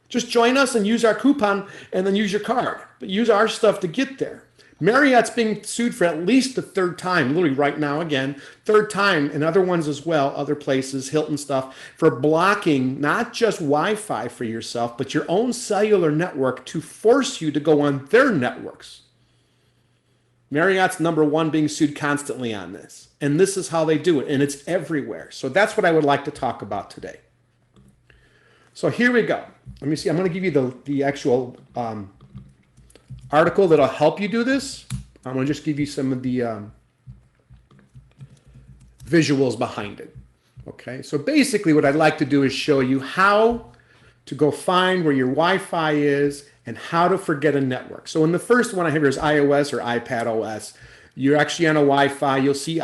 Just join us and use our coupon and then use your card. But use our stuff to get there. Marriott's being sued for at least the third time, literally right now again, third time, and other ones as well, other places, Hilton stuff, for blocking not just Wi-Fi for yourself, but your own cellular network to force you to go on their networks. Marriott's #1 being sued constantly on this. And this is how they do it, and it's everywhere. So that's what I would like to talk about today. So here we go. Let me see. I'm going to give you the actual article that'll help you do this. I'm going to just give you some of the visuals behind it. Okay, so basically what I'd like to do is show you how to go find where your Wi-Fi is and how to forget a network. So in the first one I have here is iOS or iPad OS. You're actually on a Wi-Fi. You'll see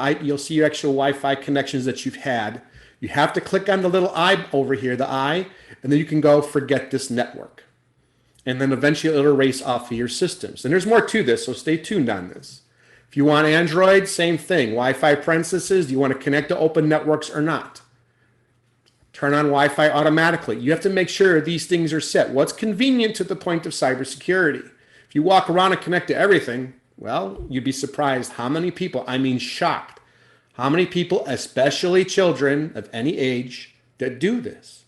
your actual Wi-Fi connections that you've had. You have to click on the little I over here, the I, and then you can go forget this network. And then eventually it'll erase off of your systems. And there's more to this, so stay tuned on this. If you want Android, same thing. Wi-Fi parentheses, do you want to connect to open networks or not? Turn on Wi-Fi automatically. You have to make sure these things are set. What's convenient to the point of cybersecurity? If you walk around and connect to everything, well, you'd be surprised how many people, I mean shocked, how many people, especially children of any age, that do this.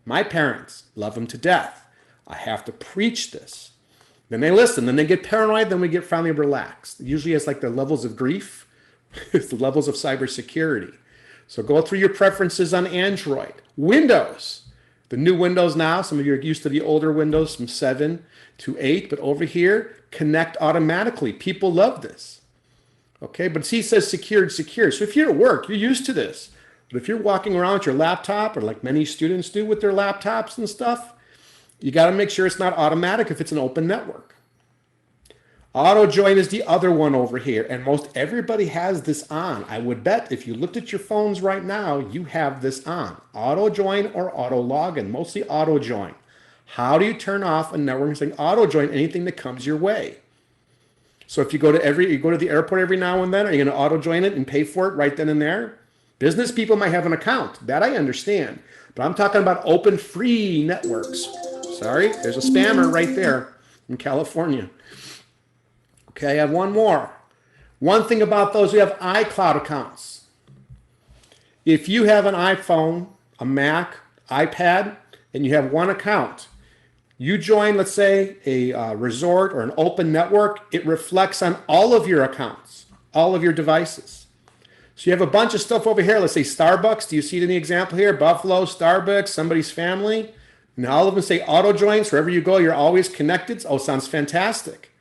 My parents love them to death. I have to preach this. Then they listen, then they get paranoid, then we get finally relaxed. Usually it's like the levels of grief, it's the levels of cybersecurity. So go through your preferences on Android. Windows, the new Windows now, some of you are used to the older Windows from 7 to 8, but over here, connect automatically. People love this. Okay, but see, it says secured, secure. So if you're at work, you're used to this. But if you're walking around with your laptop, or like many students do with their laptops and stuff, you got to make sure it's not automatic if it's an open network. Auto join is the other one over here, and most everybody has this on. I would bet if you looked at your phones right now, you have this on. Auto join or auto login, mostly auto join. How do you turn off a network saying auto join anything that comes your way? So if you go to the airport every now and then, are you going to auto join it and pay for it right then and there? Business people might have an account. That I understand. But I'm talking about open free networks. Sorry, there's a spammer right there in California. Okay, I have one more. One thing about those who have iCloud accounts. If you have an iPhone, a Mac, iPad, and you have one account, you join, let's say, a resort or an open network, it reflects on all of your accounts, all of your devices. So you have a bunch of stuff over here. Let's say Starbucks. Do you see it in the example here? Buffalo, Starbucks, somebody's family. And all of them say auto joins. Wherever you go, you're always connected. Oh, sounds fantastic.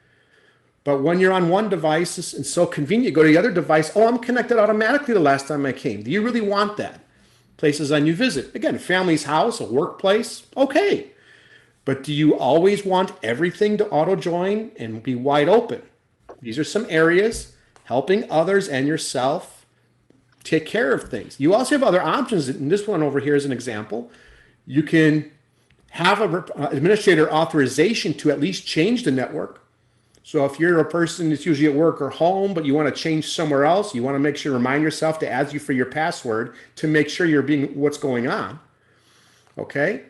But when you're on one device, it's so convenient. You go to the other device. Oh, I'm connected automatically the last time I came. Do you really want that? Places on you visit. Again, family's house, a workplace. Okay. But do you always want everything to auto join and be wide open? These are some areas helping others and yourself take care of things. You also have other options. And this one over here is an example. You can have an administrator authorization to at least change the network. So if you're a person that's usually at work or home, but you want to change somewhere else, you want to make sure, remind yourself to ask you for your password to make sure you're being what's going on. Okay?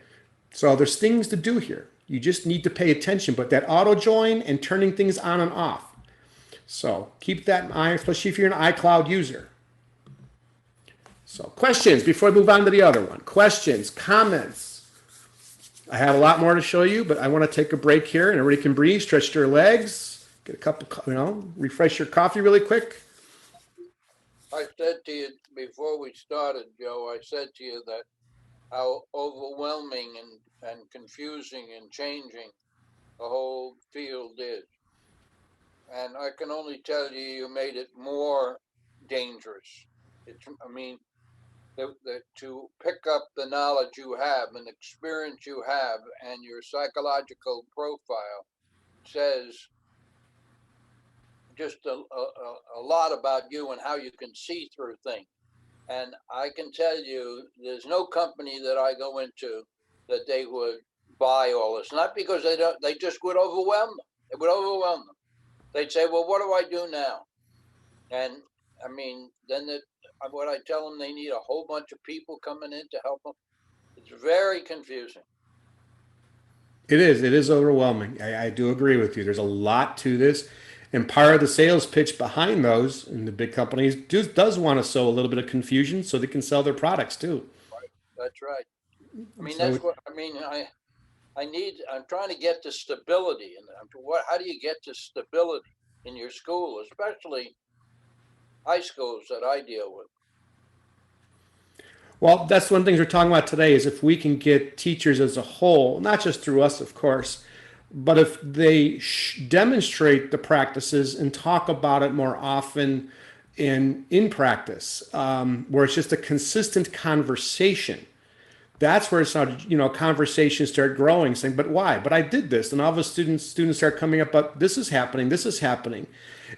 So there's things to do here. You just need to pay attention, but that auto join and turning things on and off. So keep that in mind, especially if you're an iCloud user. So questions before I move on to the other one. Questions, comments. I have a lot more to show you, but I want to take a break here and everybody can breathe, stretch their legs, get a cup of, refresh your coffee really quick. I said to you before we started, Joe, I said to you that how overwhelming and confusing and changing the whole field is. and I can only tell you, you made it more dangerous. I mean, to pick up the knowledge you have and experience you have and your psychological profile says just a lot about you and how you can see through things. And I can tell you, there's no company that I go into that they would buy all this. Not because they don't, they just would overwhelm them. It would overwhelm them. They'd say, well, what do I do now? And I mean, then what I tell them, they need a whole bunch of people coming in to help them. It's very confusing. It is. It is overwhelming. I do agree with you. There's a lot to this. And part of the sales pitch behind those and the big companies does want to sow a little bit of confusion so they can sell their products too. Right. That's right. I mean, So that's what I mean. I'm trying to get to stability. And how do you get to stability in your school, especially high schools that I deal with? well, that's one of the things we're talking about today is if we can get teachers as a whole, not just through us, of course, but if they demonstrate the practices and talk about it more often in practice, where it's just a consistent conversation. That's where it's not, conversations start growing, saying, "But why? But I did this," and all of a students start coming up. But this is happening. This is happening,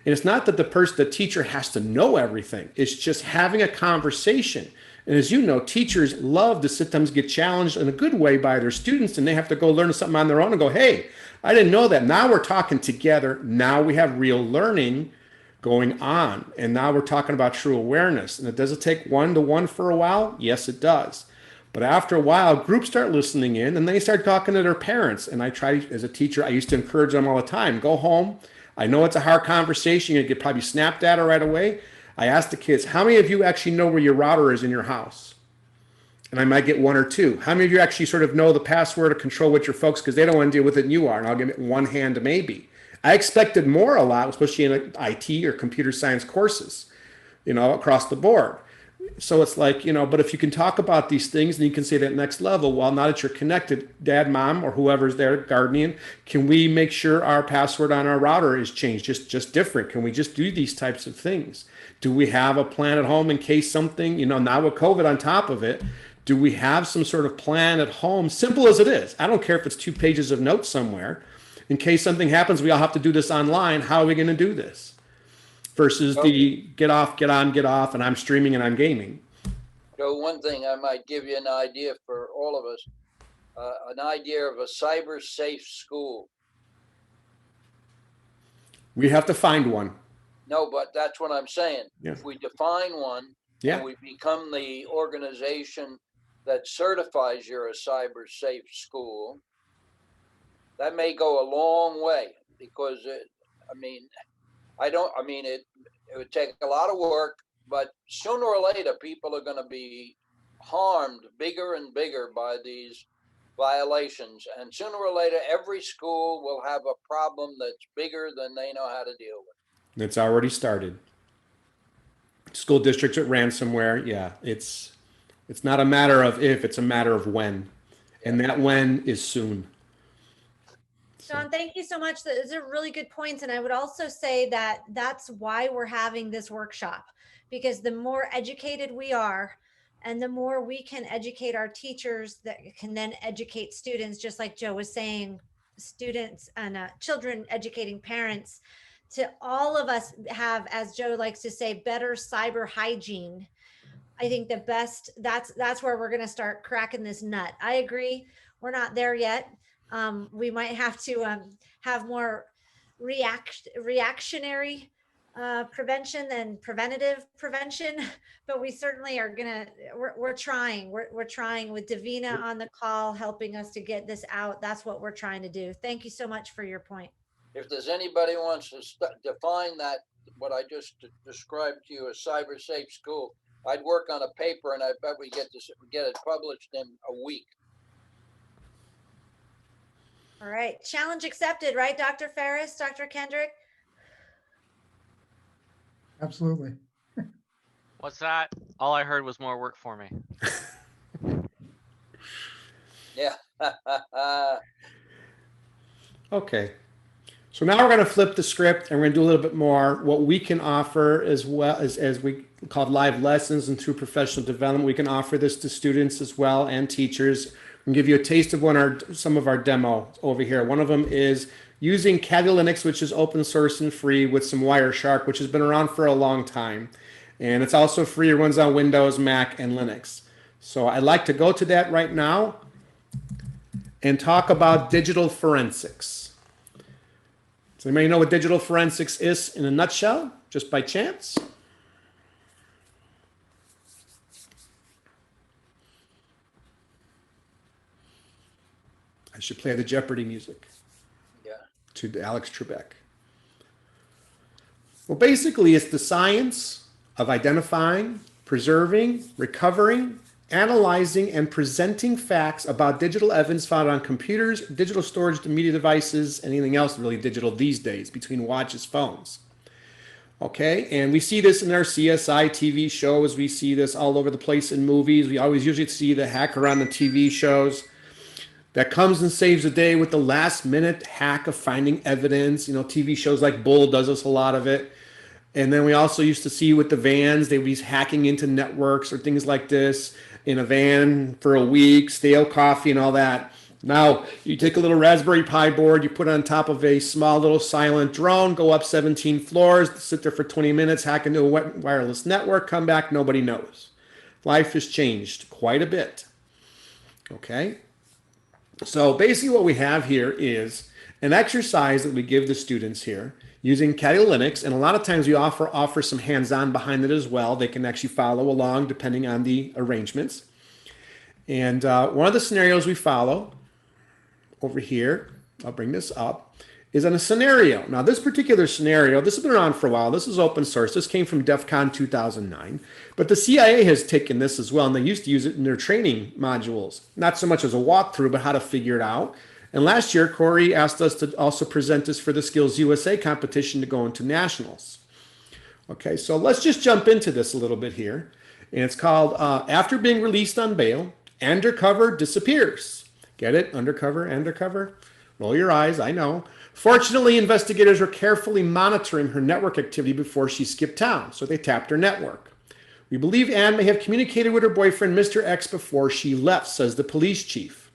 and it's not that the teacher has to know everything. It's just having a conversation. And as you know, teachers love to sometimes get challenged in a good way by their students, and they have to go learn something on their own and go, "Hey, I didn't know that." Now we're talking together. Now we have real learning going on, and now we're talking about true awareness. And does it take one-to-one for a while? Yes, it does. But after a while, groups start listening in and they start talking to their parents. And I try, as a teacher, I used to encourage them all the time, go home. I know it's a hard conversation. You get probably snapped at it right away. I ask the kids, how many of you actually know where your router is in your house? And I might get one or two. How many of you actually sort of know the password to control what your folks, because they don't want to deal with it and you are? And I'll give it one hand maybe. I expected more a lot, especially in IT or computer science courses, across the board. So it's like, but if you can talk about these things and you can say that next level, well, now that you're connected, dad, mom, or whoever's there guardian, can we make sure our password on our router is changed, just different? Can we just do these types of things? Do we have a plan at home in case something, now with COVID on top of it, do we have some sort of plan at home, simple as it is? I don't care if it's 2 pages of notes somewhere. In case something happens, we all have to do this online. How are we going to do this? Versus the get off, get on, get off, and I'm streaming and I'm gaming. So one thing I might give you an idea for all of us, an idea of a cyber safe school. We have to find one. No, but that's what I'm saying. Yeah. If we define one, yeah, and we become the organization that certifies you're a cyber safe school, that may go a long way because it would take a lot of work, but sooner or later, people are going to be harmed bigger and bigger by these violations. And sooner or later, every school will have a problem that's bigger than they know how to deal with. It's already started. School districts at ransomware. Yeah, it's not a matter of if, it's a matter of when. And that when is soon. John, thank you so much. Those are really good points. And I would also say that that's why we're having this workshop, because the more educated we are and the more we can educate our teachers that can then educate students, just like Joe was saying, students and children educating parents, to all of us have, as Joe likes to say, better cyber hygiene. I think the best, that's where we're going to start cracking this nut. I agree. We're not there yet. We might have to have more reactionary prevention than preventative prevention, but we certainly are gonna. We're trying. We're trying with Davina on the call, helping us to get this out. That's what we're trying to do. Thank you so much for your point. If there's anybody who wants to define that, what I just described to you as cyber safe school, I'd work on a paper, and I bet we get it published in a week. All right, challenge accepted, right, Dr. Ferris, Dr. Kendrick? Absolutely. What's that? All I heard was more work for me. Yeah. Okay. So now we're going to flip the script and we're going to do a little bit more what we can offer as well as we called live lessons and through professional development. We can offer this to students as well and teachers. We can give you a taste of some of our demo over here. One of them is using Kali Linux, which is open source and free, with some Wireshark, which has been around for a long time. And it's also free. It runs on Windows, Mac, and Linux. So I'd like to go to that right now and talk about digital forensics. Does anybody know what digital forensics is in a nutshell, just by chance? I should play the Jeopardy music. Yeah. To Alex Trebek. Well, basically, it's the science of identifying, preserving, recovering, analyzing, and presenting facts about digital evidence found on computers, digital storage media devices, anything else really digital these days, between watches, phones. Okay, and we see this in our CSI TV shows. We see this all over the place in movies. We always usually see the hacker on the TV shows that comes and saves the day with the last minute hack of finding evidence. You know, TV shows like Bull does us a lot of it. And then we also used to see with the vans, they would be hacking into networks or things like this in a van for a week, stale coffee and all that. Now, you take a little Raspberry Pi board, you put it on top of a small little silent drone, go up 17 floors, sit there for 20 minutes, hack into a wireless network, come back, nobody knows. Life has changed quite a bit. Okay? So basically what we have here is an exercise that we give the students here using Kali Linux, and a lot of times we offer some hands-on behind it as well. They can actually follow along depending on the arrangements. And one of the scenarios we follow over here, I'll bring this up, is on a scenario. Now this particular scenario, this has been around for a while. This is open source. This came from DEF CON 2009. But the CIA has taken this as well, and they used to use it in their training modules. Not so much as a walkthrough, but how to figure it out. And last year, Corey asked us to also present this for the Skills USA competition to go into nationals. Okay, so let's just jump into this a little bit here. And it's called After Being Released on Bail, Undercover Disappears. Get it? Undercover, undercover. Roll your eyes, I know. Fortunately, investigators were carefully monitoring her network activity before she skipped town, so they tapped her network. We believe Anne may have communicated with her boyfriend, Mr. X, before she left, says the police chief.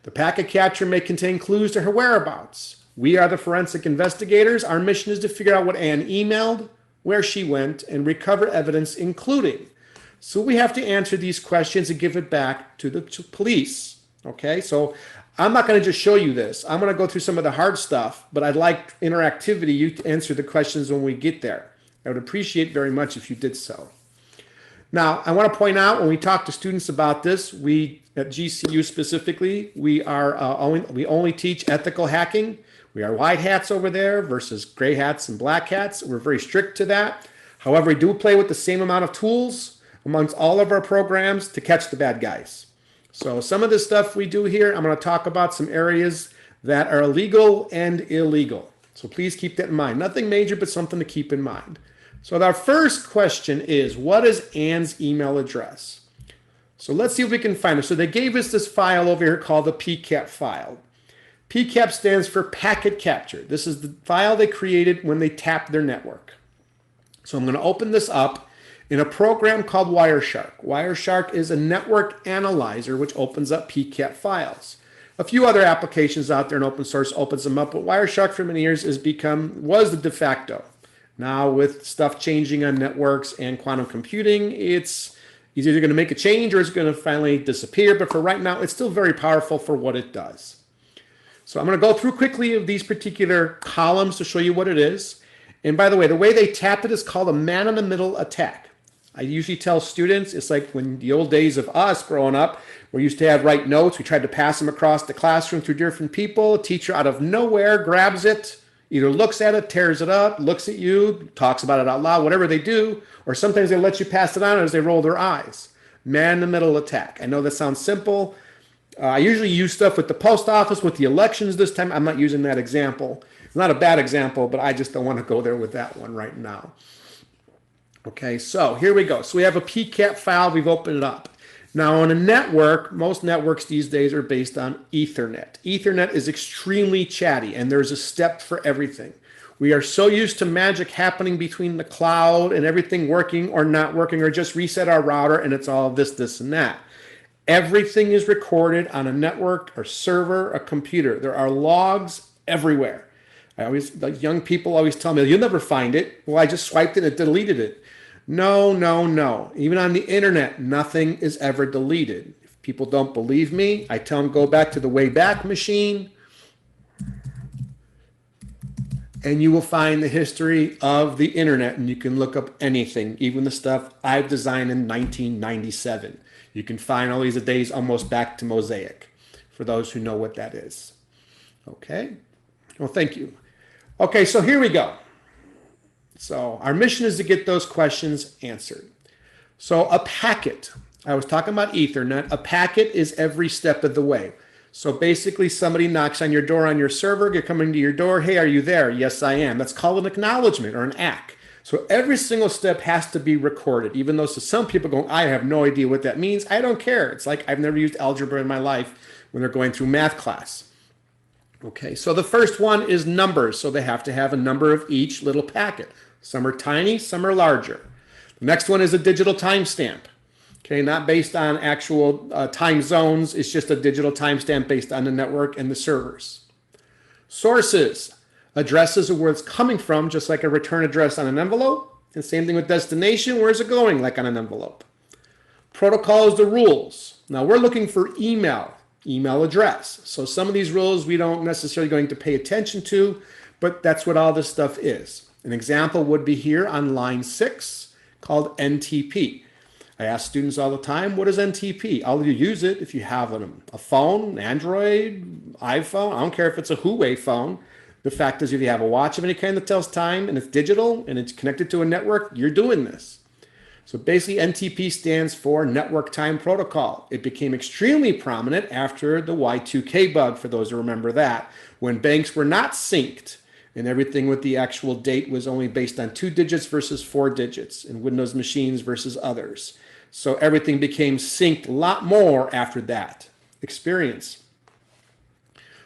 The packet capture may contain clues to her whereabouts. We are the forensic investigators. Our mission is to figure out what Anne emailed, where she went, and recover evidence, including. So we have to answer these questions and give it back to the police. Okay, so I'm not going to just show you this. I'm going to go through some of the hard stuff, but I'd like interactivity, you to answer the questions when we get there. I would appreciate very much if you did so. Now, I want to point out when we talk to students about this, we at GCU specifically, we only teach ethical hacking. We are white hats over there versus gray hats and black hats. We're very strict to that. However, we do play with the same amount of tools amongst all of our programs to catch the bad guys. So some of the stuff we do here, I'm going to talk about some areas that are legal and illegal. So please keep that in mind. Nothing major, but something to keep in mind. So our first question is, what is Anne's email address? So let's see if we can find it. So they gave us this file over here called the PCAP file. PCAP stands for packet capture. This is the file they created when they tapped their network. So I'm going to open this up in a program called Wireshark. Wireshark is a network analyzer which opens up PCAP files. A few other applications out there in open source opens them up, but Wireshark for many years was the de facto. Now with stuff changing on networks and quantum computing, it's either going to make a change or it's going to finally disappear. But for right now, it's still very powerful for what it does. So I'm going to go through quickly of these particular columns to show you what it is. And by the way, the way they tap it is called a man-in-the-middle attack. I usually tell students, it's like when the old days of us growing up, we used to write notes. We tried to pass them across the classroom through different people. A teacher out of nowhere grabs it, either looks at it, tears it up, looks at you, talks about it out loud, whatever they do, or sometimes they let you pass it on as they roll their eyes. Man-in-the-middle attack. I know that sounds simple. I usually use stuff with the post office, with the elections this time. I'm not using that example. It's not a bad example, but I just don't want to go there with that one right now. Okay, so here we go. So we have a PCAP file. We've opened it up. Now on a network, most networks these days are based on Ethernet. Ethernet is extremely chatty and there's a step for everything. We are so used to magic happening between the cloud and everything working or not working or just reset our router and it's all this, and that. Everything is recorded on a network, a server, a computer. There are logs everywhere. Like young people always tell me, you'll never find it. Well, I just swiped it and deleted it. No, no, no. Even on the internet, nothing is ever deleted. If people don't believe me, I tell them go back to the Wayback Machine and you will find the history of the internet and you can look up anything, even the stuff I've designed in 1997. You can find all these days almost back to Mosaic for those who know what that is. Okay. Well, thank you. Okay, so here we go. So our mission is to get those questions answered. So a packet, I was talking about Ethernet. A packet is every step of the way. So basically somebody knocks on your door on your server, you're coming to your door. Hey, are you there? Yes, I am. That's called an acknowledgement or an ACK. So every single step has to be recorded, even though some people go, I have no idea what that means. I don't care. It's like I've never used algebra in my life when they're going through math class. Okay, so the first one is numbers. So they have to have a number of each little packet. Some are tiny, some are larger. The next one is a digital timestamp. Okay, not based on actual time zones. It's just a digital timestamp based on the network and the servers. Sources. Addresses are where it's coming from, just like a return address on an envelope. And same thing with destination. Where's it going, like on an envelope? Protocol is the rules. Now we're looking for email address. So some of these rules we don't necessarily going to pay attention to, but that's what all this stuff is. An example would be here on line 6 called NTP. I ask students all the time, what is NTP? I'll use it if you have a phone, Android, iPhone. I don't care if it's a Huawei phone. The fact is, if you have a watch of any kind that tells time and it's digital and it's connected to a network, you're doing this. So basically, NTP stands for Network Time Protocol. It became extremely prominent after the Y2K bug, for those who remember that, when banks were not synced and everything with the actual date was only based on 2 digits versus 4 digits in Windows machines versus others. So everything became synced a lot more after that experience.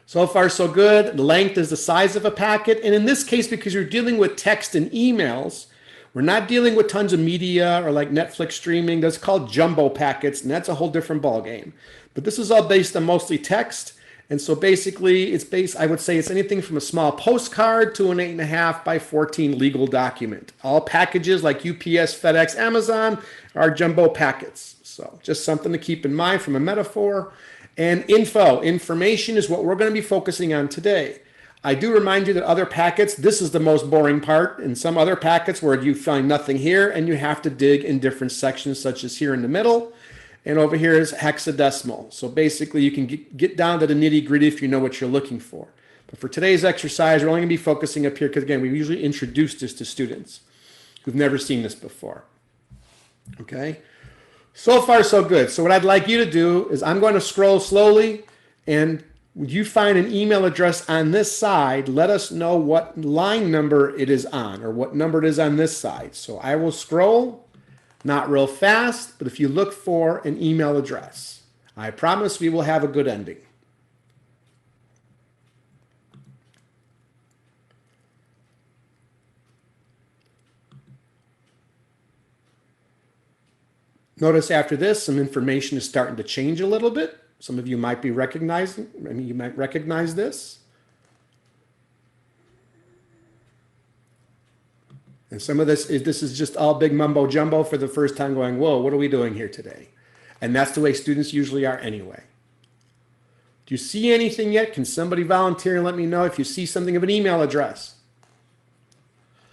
So far, so good. Length is the size of a packet. And in this case, because you're dealing with text and emails, we're not dealing with tons of media or like Netflix streaming. That's called jumbo packets, and that's a whole different ballgame. But this is all based on mostly text. And so basically, it's based, I would say it's anything from a small postcard to an 8.5 by 14 legal document. All packages like UPS, FedEx, Amazon are jumbo packets. So just something to keep in mind from a metaphor. And information is what we're going to be focusing on today. I do remind you that other packets, this is the most boring part. In some other packets where you find nothing here and you have to dig in different sections, such as here in the middle. And over here is hexadecimal. So basically you can get down to the nitty gritty if you know what you're looking for. But for today's exercise, we're only going to be focusing up here because again, we usually introduce this to students who've never seen this before. Okay. So far, so good. So what I'd like you to do is I'm going to scroll slowly, and when you find an email address on this side, let us know what line number it is on or what number it is on this side. So I will scroll, not real fast, but if you look for an email address, I promise we will have a good ending. Notice after this, some information is starting to change a little bit. Some of you might be recognizing, you might recognize this. And some of this is just all big mumbo jumbo for the first time going, whoa, what are we doing here today? And that's the way students usually are anyway. Do you see anything yet? Can somebody volunteer and let me know if you see something of an email address?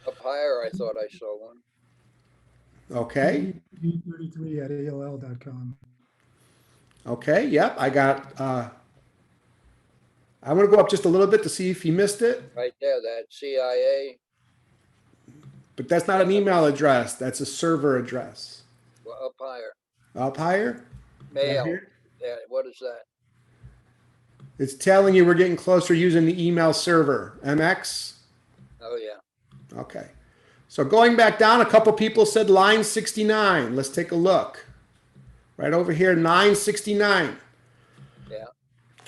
Up higher, I thought I saw one. Okay. B33@AOL.com. Okay, yep, I got, I'm going to go up just a little bit to see if you missed it. Right there, that CIA. But that's not an email address. That's a server address. Well, up higher. Up higher? Mail. Right here? Yeah, what is that? It's telling you we're getting closer using the email server. MX? Oh, yeah. Okay. So going back down, a couple people said line 69. Let's take a look. Right over here, 969. Yeah.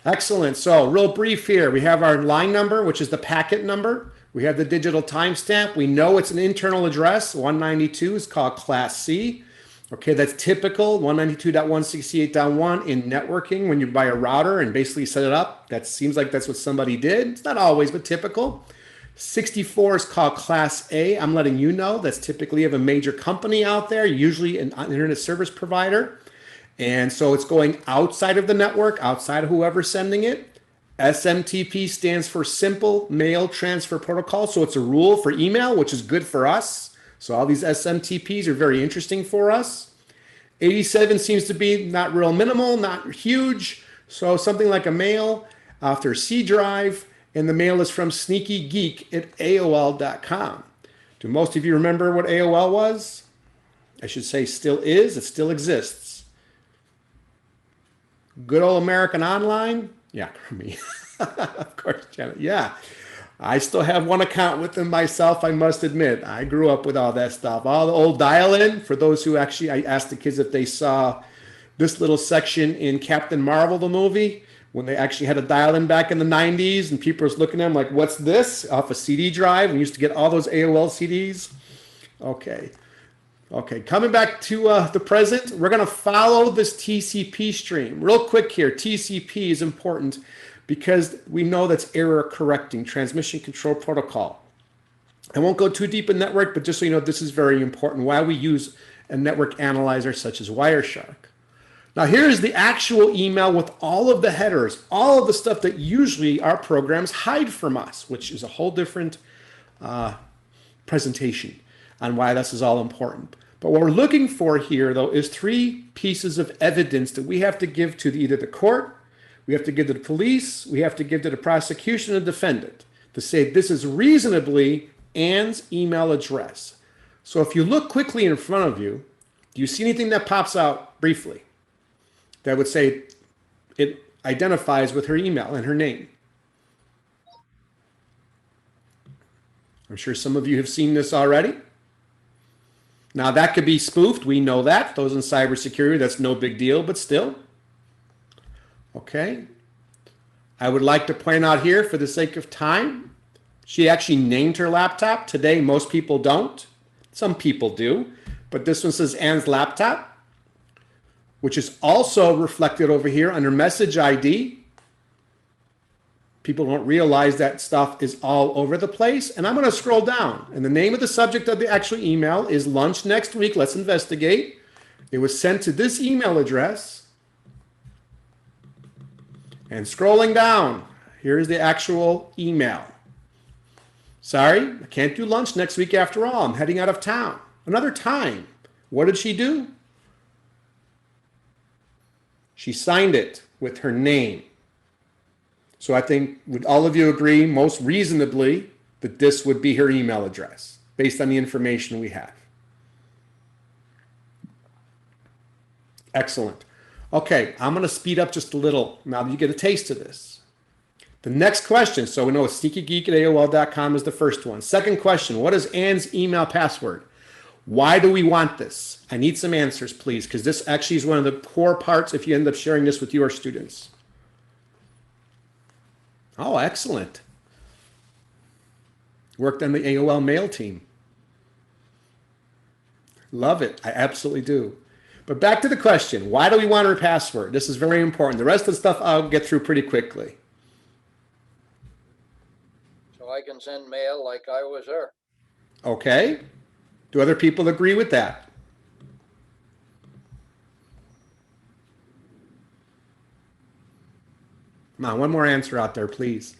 Excellent. So real brief here. We have our line number, which is the packet number. We have the digital timestamp. We know it's an internal address. 192 is called Class C. Okay, that's typical. 192.168.1 in networking when you buy a router and basically set it up. That seems like that's what somebody did. It's not always, but typical. 64 is called Class A. I'm letting you know that's typically of a major company out there, usually an internet service provider. And so it's going outside of the network, outside of whoever's sending it. SMTP stands for Simple Mail Transfer Protocol. So it's a rule for email, which is good for us. So all these SMTPs are very interesting for us. 87 seems to be not real minimal, not huge. So something like a mail after C drive, and the mail is from Sneaky Geek at AOL.com. Do most of you remember what AOL was? I should say still is. It still exists. Good old American Online? Yeah, for me. Of course, Janet. Yeah. I still have one account with them myself, I must admit. I grew up with all that stuff. All the old dial-in. For those who actually, I asked the kids if they saw this little section in Captain Marvel, the movie, when they actually had a dial-in back in the 90s, and people was looking at them like, what's this? Off a CD drive. And we used to get all those AOL CDs. Okay. Okay, coming back to the present, we're going to follow this TCP stream. Real quick here, TCP is important because we know that's error correcting, transmission control protocol. I won't go too deep in network, but just so you know, this is very important, why we use a network analyzer such as Wireshark. Now here's the actual email with all of the headers, all of the stuff that usually our programs hide from us, which is a whole different presentation on why this is all important. But what we're looking for here, though, is 3 pieces of evidence that we have to give to either the court, we have to give to the police, we have to give to the prosecution and defendant to say this is reasonably Ann's email address. So if you look quickly in front of you, do you see anything that pops out briefly that would say it identifies with her email and her name? I'm sure some of you have seen this already. Now that could be spoofed. We know that. Those in cybersecurity, that's no big deal, but still. Okay. I would like to point out here, for the sake of time, she actually named her laptop. Today, most people don't. Some people do. But this one says Ann's laptop, which is also reflected over here under message ID. People don't realize that stuff is all over the place. And I'm going to scroll down. And the name of the subject of the actual email is Lunch Next Week. Let's investigate. It was sent to this email address. And scrolling down, here's the actual email. Sorry, I can't do lunch next week after all. I'm heading out of town. Another time. What did she do? She signed it with her name. So I think, would all of you agree, most reasonably, that this would be her email address, based on the information we have? Excellent. Okay, I'm going to speed up just a little now that you get a taste of this. The next question, so we know sneakygeek at AOL.com is the first one. Second question, what is Ann's email password? Why do we want this? I need some answers, please, because this actually is one of the core parts if you end up sharing this with your students. Oh, excellent. Worked on the AOL mail team. Love it. I absolutely do. But back to the question, why do we want her password? This is very important. The rest of the stuff I'll get through pretty quickly. So I can send mail like I was her. Okay. Do other people agree with that? Come on, one more answer out there, please.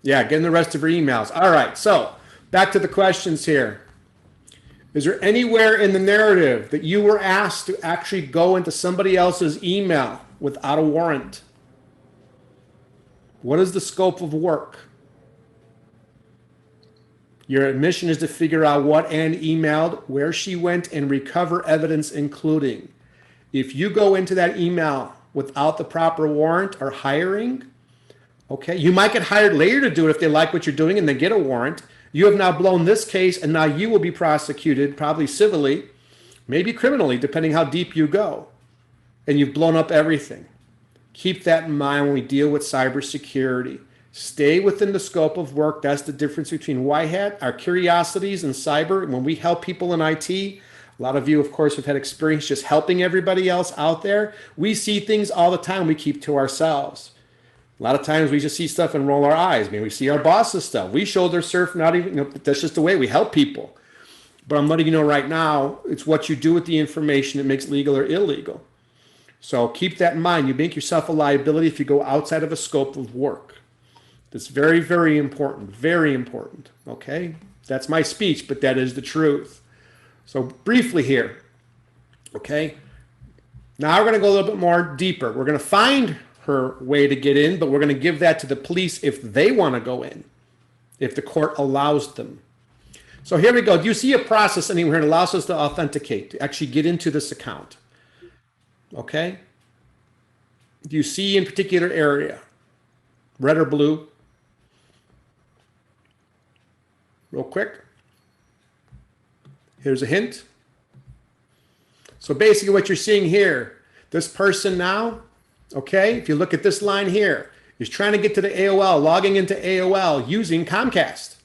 Yeah, getting the rest of her emails. All right, so back to the questions here. Is there anywhere in the narrative that you were asked to actually go into somebody else's email without a warrant? What is the scope of work? Your mission is to figure out what Ann emailed, where she went, and recover evidence, including. If you go into that email without the proper warrant or hiring, okay, you might get hired later to do it if they like what you're doing and they get a warrant. You have now blown this case, and now you will be prosecuted, probably civilly, maybe criminally, depending how deep you go, and you've blown up everything. Keep that in mind when we deal with cybersecurity. Stay within the scope of work. That's the difference between white hat, our curiosities in cyber. When we help people in IT, a lot of you, of course, have had experience just helping everybody else out there. We see things all the time we keep to ourselves. A lot of times we just see stuff and roll our eyes. I mean, we see our boss's stuff. We shoulder surf, not even, that's just the way we help people. But I'm letting you know right now, it's what you do with the information that makes legal or illegal. So keep that in mind. You make yourself a liability if you go outside of a scope of work. That's very, very important. Very important. Okay? That's my speech, but that is the truth. So briefly here. Okay? Now we're going to go a little bit more deeper. We're going to find her way to get in, but we're going to give that to the police if they want to go in, if the court allows them. So here we go. Do you see a process anywhere that allows us to authenticate, to actually get into this account? Okay? Do you see in particular area? Red or blue? Real quick. Here's a hint. So basically what you're seeing here, this person now, okay, if you look at this line here, is trying to get to the AOL, logging into AOL using Comcast.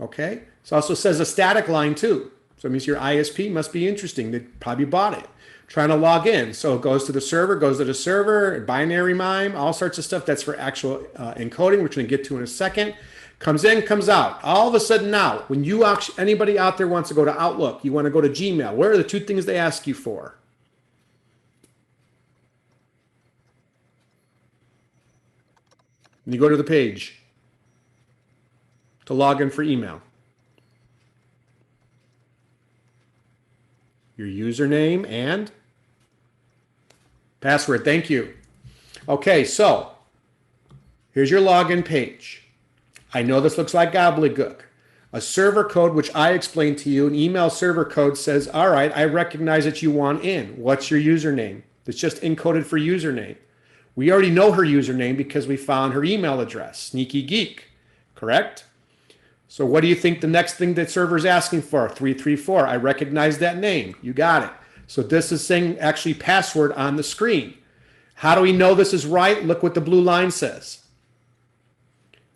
Okay? It also says a static line too. So it means your ISP must be interesting. They probably bought it. Trying to log in. So it goes to the server, binary mime, all sorts of stuff. That's for actual encoding, which we're going to get to in a second. Comes in, comes out. All of a sudden now, when you actually, anybody out there wants to go to Outlook, you want to go to Gmail, what are the two things they ask you for? And you go to the page to log in for email. Your username and password. Thank you. Okay, so here's your login page. I know this looks like gobbledygook. A server code, which I explained to you, an email server code says, all right, I recognize that you want in. What's your username? It's just encoded for username. We already know her username because we found her email address, Sneaky Geek, correct? So what do you think the next thing that server's asking for? 334. I recognize that name. You got it. So this is saying actually password on the screen. How do we know this is right? Look what the blue line says.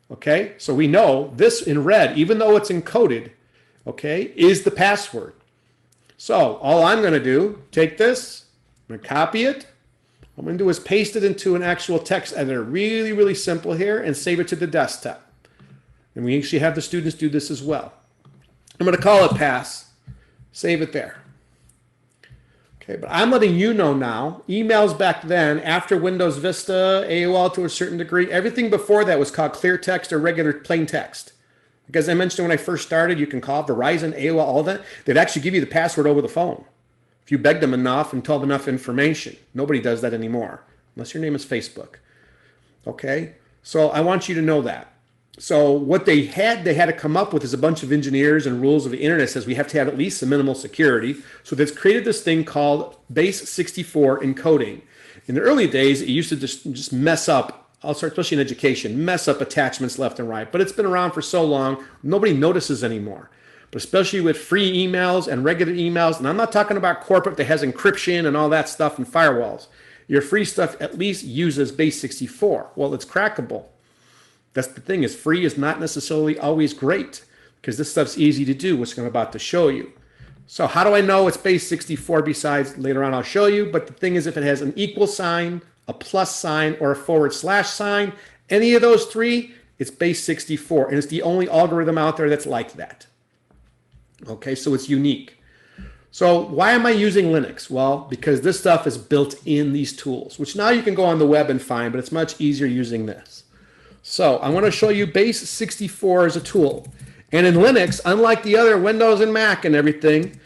Okay, so we know this in red, even though it's encoded, okay, is the password. So all I'm going to do, take this, I'm going to copy it. What I'm going to do is paste it into an actual text editor. Really, really simple here, and save it to the desktop. And we actually have the students do this as well. I'm going to call it pass. Save it there. Okay, but I'm letting you know now, emails back then, after Windows Vista, AOL to a certain degree, everything before that was called clear text or regular plain text. Because I mentioned when I first started, you can call Verizon, AOL, all that. They'd actually give you the password over the phone if you begged them enough and told them enough information. Nobody does that anymore, unless your name is Facebook. Okay, so I want you to know that. So what they had to come up with is a bunch of engineers and rules of the internet says we have to have at least some minimal security. So that's created this thing called base 64 encoding. In the early days, it used to just mess up, especially in education, mess up attachments left and right. But it's been around for so long, nobody notices anymore. But especially with free emails and regular emails, and I'm not talking about corporate that has encryption and all that stuff and firewalls. Your free stuff at least uses base 64. Well, it's crackable. That's the thing, is free is not necessarily always great because this stuff's easy to do, which I'm about to show you. So how do I know it's base 64 besides later on I'll show you? But the thing is, if it has an equal sign, a plus sign, or a / sign, any of those three, it's base 64. And it's the only algorithm out there that's like that. Okay, so it's unique. So why am I using Linux? Well, because this stuff is built in these tools, which now you can go on the web and find, but it's much easier using this. So I want to show you base 64 as a tool. And in Linux, unlike the other Windows and Mac and everything,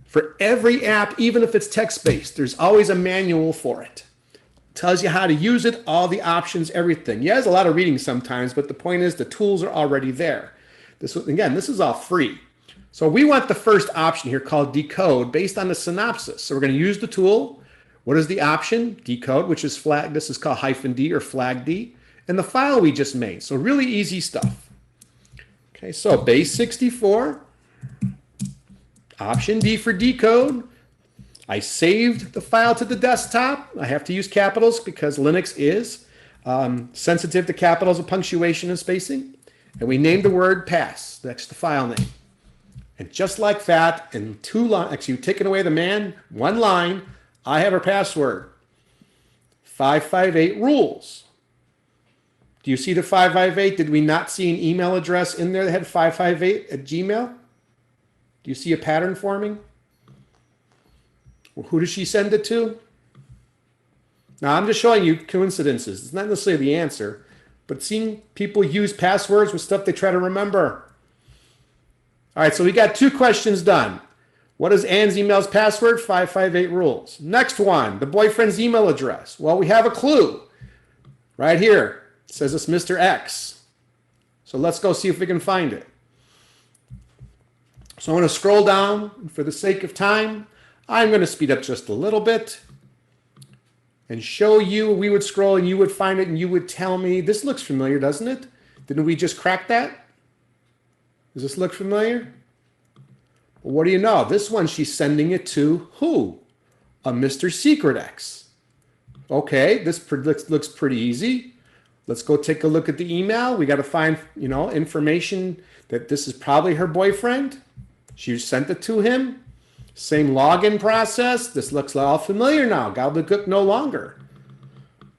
for every app, even if it's text-based, there's always a manual for it. It tells you how to use it, all the options, everything. Yeah, there's a lot of reading sometimes, but the point is the tools are already there. This is all free. So we want the first option here called decode based on the synopsis. So we're going to use the tool. What is the option? Decode, which is flag. This is called -D or flag D. And the file we just made. So really easy stuff. Okay, so base 64. Option D for decode. I saved the file to the desktop. I have to use capitals because Linux is sensitive to capitals and punctuation and spacing. And we named the word pass next to the file name. And just like that, in 2 lines, actually taking away the man, 1 line, I have her password. 558 rules. Do you see the 558? Did we not see an email address in there that had 558 at Gmail? Do you see a pattern forming? Well, who does she send it to? Now, I'm just showing you coincidences. It's not necessarily the answer, but seeing people use passwords with stuff they try to remember. All right, so we got 2 questions done. What is Anne's email's password? 558 rules. Next one, the boyfriend's email address. Well, we have a clue right here. It says it's Mr. X. So let's go see if we can find it. So I'm going to scroll down. For the sake of time, I'm going to speed up just a little bit and show you. We would scroll and you would find it and you would tell me, this looks familiar, doesn't it? Didn't we just crack that? Does this look familiar? Well, what do you know? This one, she's sending it to who? A Mr. Secret X. Okay, this looks pretty easy. Let's go take a look at the email. We got to find, information that this is probably her boyfriend. She sent it to him. Same login process. This looks all familiar now. Gobbledygook no longer.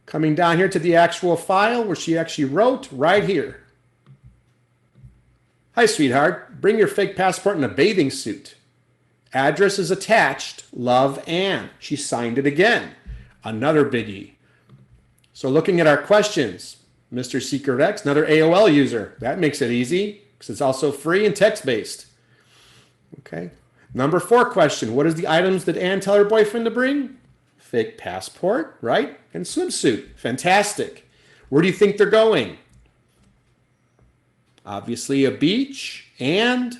Coming down here to the actual file where she actually wrote right here. Hi, sweetheart. Bring your fake passport in a bathing suit. Address is attached. Love, Anne. She signed it again. Another biggie. So looking at our questions, Mr. Secret X, another AOL user. That makes it easy because it's also free and text-based. Okay. Number 4 question. What is the items that Anne tell her boyfriend to bring? Fake passport, right? And swimsuit. Fantastic. Where do you think they're going? Obviously a beach and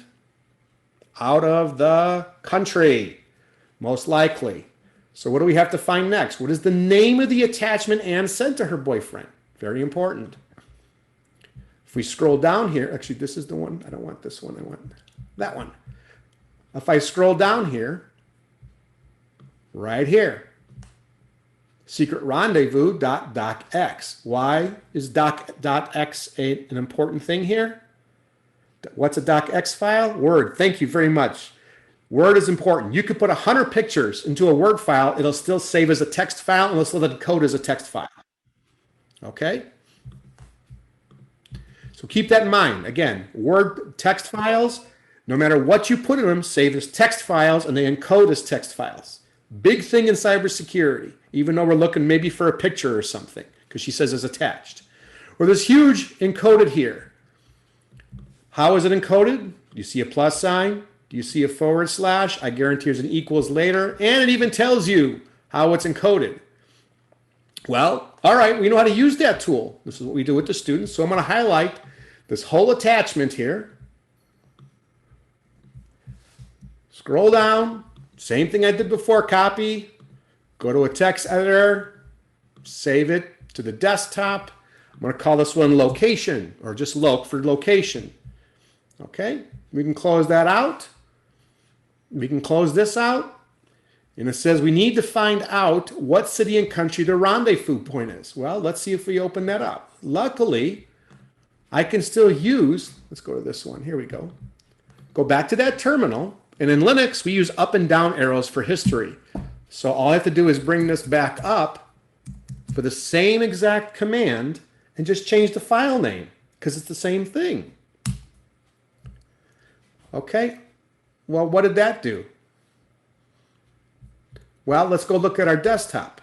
out of the country, most likely. So what do we have to find next? What is the name of the attachment Anne sent to her boyfriend? Very important. If we scroll down here, actually this is the one, I don't want this one, I want that one. If I scroll down here, right here, secret rendezvous .docx. Why is .docx an important thing here? What's a docx file? Word. Thank you very much. Word is important. You could put 100 pictures into a Word file. It'll still save as a text file and it'll still decode as a text file. Okay? So keep that in mind. Again, Word text files, no matter what you put in them, save as text files and they encode as text files. Big thing in cybersecurity, even though we're looking maybe for a picture or something, because she says it's attached. Well, there's huge encoded here. How is it encoded? Do you see a plus sign? Do you see a /? I guarantee there's an equals later, and it even tells you how it's encoded. Well, all right, we know how to use that tool. This is what we do with the students. So I'm going to highlight this whole attachment here. Scroll down. Same thing I did before, copy, go to a text editor, save it to the desktop. I'm going to call this one location or just loc for location. Okay, we can close that out. We can close this out. And it says we need to find out what city and country the rendezvous point is. Well, let's see if we open that up. Luckily, I can still use, let's go to this one. Here we go. Go back to that terminal. And in Linux, we use up and down arrows for history. So all I have to do is bring this back up for the same exact command and just change the file name because it's the same thing. Okay, well, what did that do? Well, let's go look at our desktop.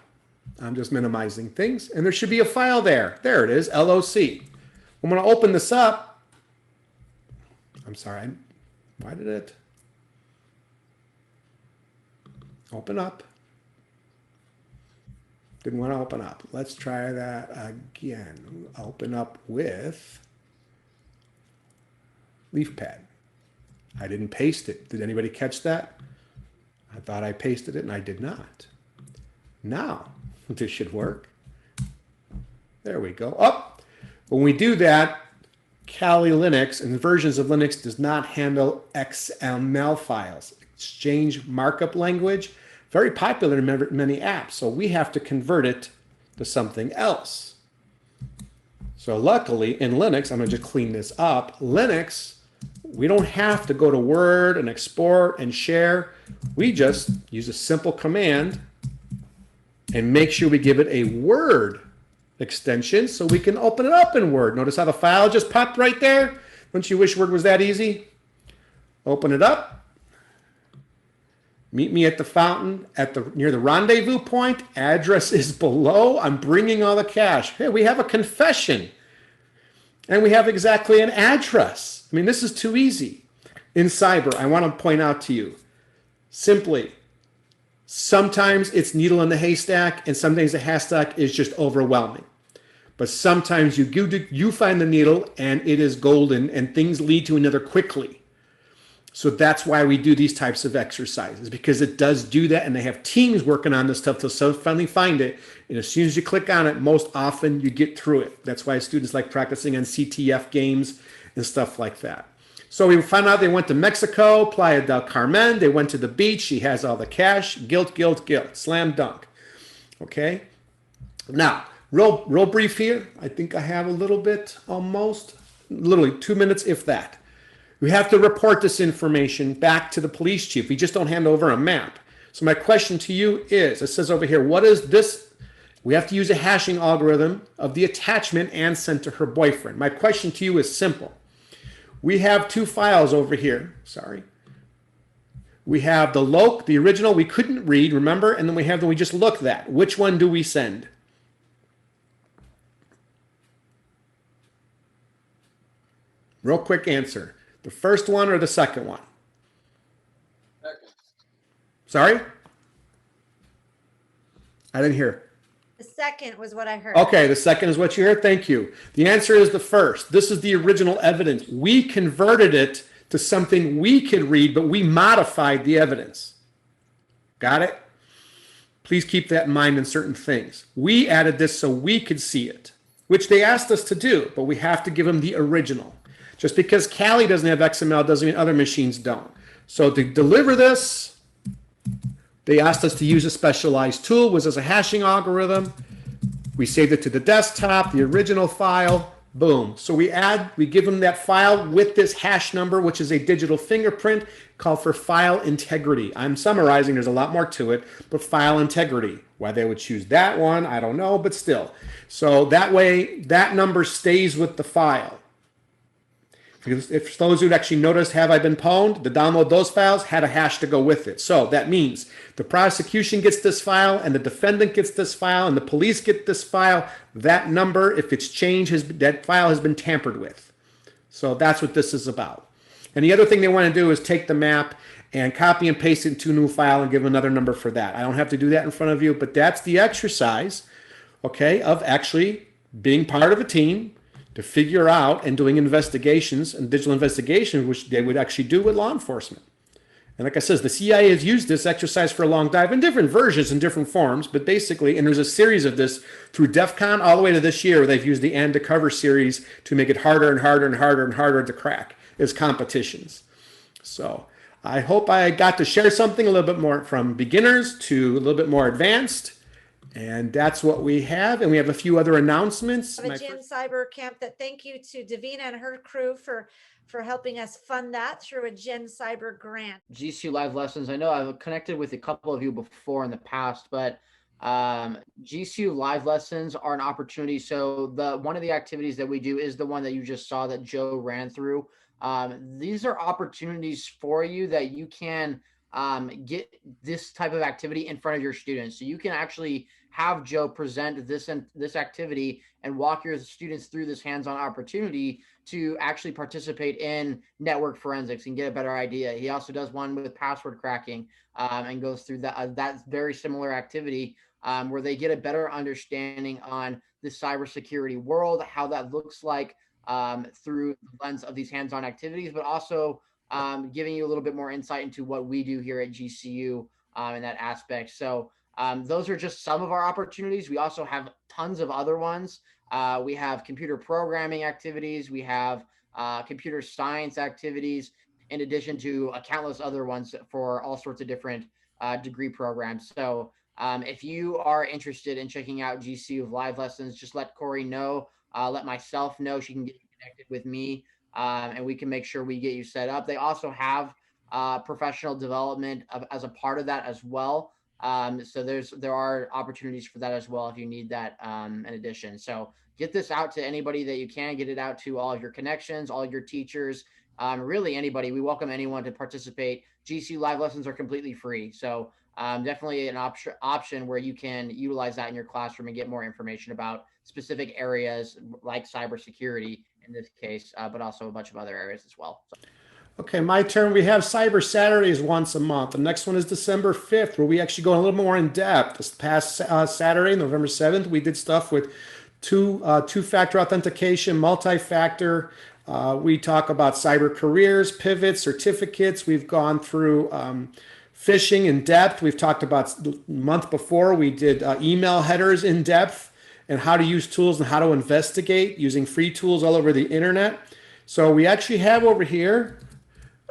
I'm just minimizing things, and there should be a file there. There it is, LOC. I'm going to open this up. I'm sorry, why did it? Open up. Didn't want to open up. Let's try that again. Open up with LeafPad. I didn't paste it. Did anybody catch that? I thought I pasted it and I did not. Now, this should work. There we go. Oh, when we do that, Kali Linux and the versions of Linux does not handle XML files. exchange markup language, very popular in many apps. So we have to convert it to something else. So luckily in Linux, I'm going to just clean this up. Linux, we don't have to go to Word and export and share. We just use a simple command and make sure we give it a Word extension so we can open it up in Word. Notice how the file just popped right there? Don't you wish Word was that easy? Open it up. Meet me at the fountain near the rendezvous point. Address is below. I'm bringing all the cash. Hey, we have a confession. And we have exactly an address. I mean, this is too easy. In cyber, I want to point out to you, simply, sometimes it's needle in the haystack, and sometimes the haystack is just overwhelming. But sometimes you find the needle, and it is golden, and things lead to another quickly. So that's why we do these types of exercises, because it does do that, and they have teams working on this stuff to finally find it. And as soon as you click on it, most often you get through it. That's why students like practicing on CTF games and stuff like that. So we found out they went to Mexico, Playa del Carmen. They went to the beach. She has all the cash. Guilt, guilt, guilt. Slam dunk. Okay. Now, real brief here. I think I have a little bit, almost, literally 2 minutes, if that. We have to report this information back to the police chief. We just don't hand over a map. So my question to you is, it says over here, what is this? We have to use a hashing algorithm of the attachment and sent to her boyfriend. My question to you is simple. We have two files over here. Sorry. We have the original we couldn't read, remember? And then we have the we just looked at. Which one do we send? Real quick answer. The first one or the second one? Second. Sorry? I didn't hear. The second was what I heard. Okay, the second is what you heard. Thank you. The answer is the first. This is the original evidence. We converted it to something we could read, but we modified the evidence. Got it? Please keep that in mind in certain things. We added this so we could see it, which they asked us to do, but we have to give them the original. Just because Kali doesn't have XML doesn't mean other machines don't. So to deliver this, they asked us to use a specialized tool, which is a hashing algorithm. We saved it to the desktop, the original file, boom. So we give them that file with this hash number, which is a digital fingerprint called for file integrity. I'm summarizing, there's a lot more to it, but file integrity. Why they would choose that one, I don't know, but still. So that way, that number stays with the file. If those who'd actually noticed, have I been pwned, the download those files had a hash to go with it. So that means the prosecution gets this file and the defendant gets this file and the police get this file. That number, if it's changed, that file has been tampered with. So that's what this is about. And the other thing they want to do is take the map and copy and paste it into a new file and give another number for that. I don't have to do that in front of you, but that's the exercise, okay, of actually being part of a team to figure out and doing investigations and digital investigations, which they would actually do with law enforcement. And like I said, the CIA has used this exercise for a long time in different versions and different forms, but basically, and there's a series of this through DEF CON all the way to this year, where they've used the and to cover series to make it harder and harder and harder and harder to crack as competitions. So I hope I got to share something a little bit more from beginners to a little bit more advanced. And that's what we have. And we have a few other announcements. A Gen Cyber Camp that thank you to Davina and her crew for helping us fund that through a Gen Cyber grant. GCU Live Lessons. I know I've connected with a couple of you before in the past, but GCU Live Lessons are an opportunity. So one of the activities that we do is the one that you just saw that Joe ran through. These are opportunities for you that you can get this type of activity in front of your students. So you can actually have Joe present this activity and walk your students through this hands-on opportunity to actually participate in network forensics and get a better idea. He also does one with password cracking and goes through that very similar activity where they get a better understanding on the cybersecurity world, how that looks like through the lens of these hands-on activities, but also giving you a little bit more insight into what we do here at GCU in that aspect. So those are just some of our opportunities. We also have tons of other ones. We have computer programming activities. We have computer science activities. in addition to countless other ones for all sorts of different degree programs. So if you are interested in checking out GCU live lessons, just let Corey know, let myself know. She can get you connected with me, and we can make sure we get you set up. They also have professional development as a part of that as well. So there are opportunities for that as well if you need that in addition. So get this out to anybody that you can. Get it out to all of your connections, all your teachers, really anybody. We welcome anyone to participate. GCU live lessons are completely free. So definitely an option where you can utilize that in your classroom and get more information about specific areas like cybersecurity in this case, but also a bunch of other areas as well. So. Okay, my turn. We have Cyber Saturdays once a month. The next one is December 5th, where we actually go a little more in depth. This past Saturday, November 7th, we did stuff with two-factor authentication, multi-factor. We talk about cyber careers, pivots, certificates. We've gone through phishing in depth. We've talked about the month before, we did email headers in depth and how to use tools and how to investigate using free tools all over the internet. So we actually have over here,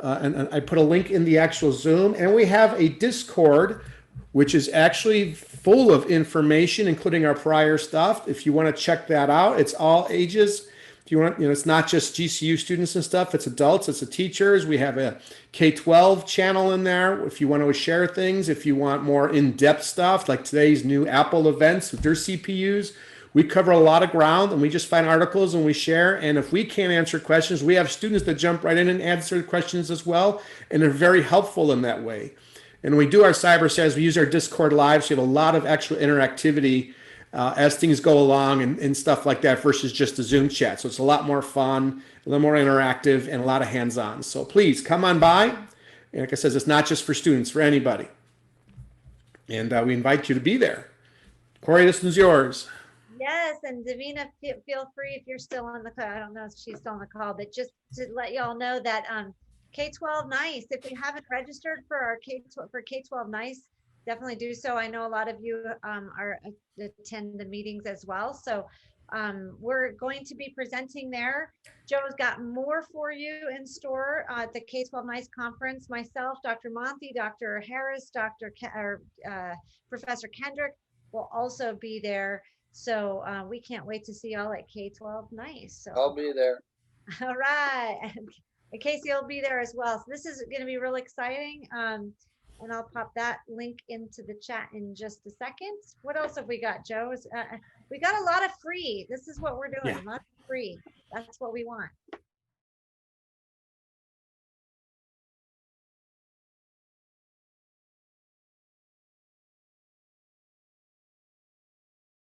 and I put a link in the actual Zoom, and we have a Discord, which is actually full of information, including our prior stuff. If you want to check that out, it's all ages. If you want, it's not just GCU students and stuff. It's adults, it's the teachers. We have a K12 channel in there. If you want to share things, if you want more in-depth stuff, like today's new Apple events with their CPUs, we cover a lot of ground, and we just find articles and we share. And if we can't answer questions, we have students that jump right in and answer questions as well. And they're very helpful in that way. And when we do our cyber sales, we use our Discord live. So you have a lot of actual interactivity as things go along and stuff like that versus just a Zoom chat. So it's a lot more fun, a little more interactive, and a lot of hands-on. So please come on by. And like I said, it's not just for students, for anybody. And we invite you to be there. Corey, this one's yours. Yes, and Davina, feel free if you're still on the call. I don't know if she's still on the call, but just to let y'all know that K12 NICE, if you haven't registered for our K12 NICE, definitely do so. I know a lot of you attend the meetings as well. So we're going to be presenting there. Joe's got more for you in store at the K12 NICE conference. Myself, Dr. Monty, Dr. Harris, Professor Kendrick will also be there. So we can't wait to see y'all at K12 NICE. So I'll be there. all right. And Casey will be there as well. So this is going to be really exciting. And I'll pop that link into the chat in just a second. What else have we got, Joe? We got a lot of free. This is what we're doing. Yeah. A lot of free. That's what we want.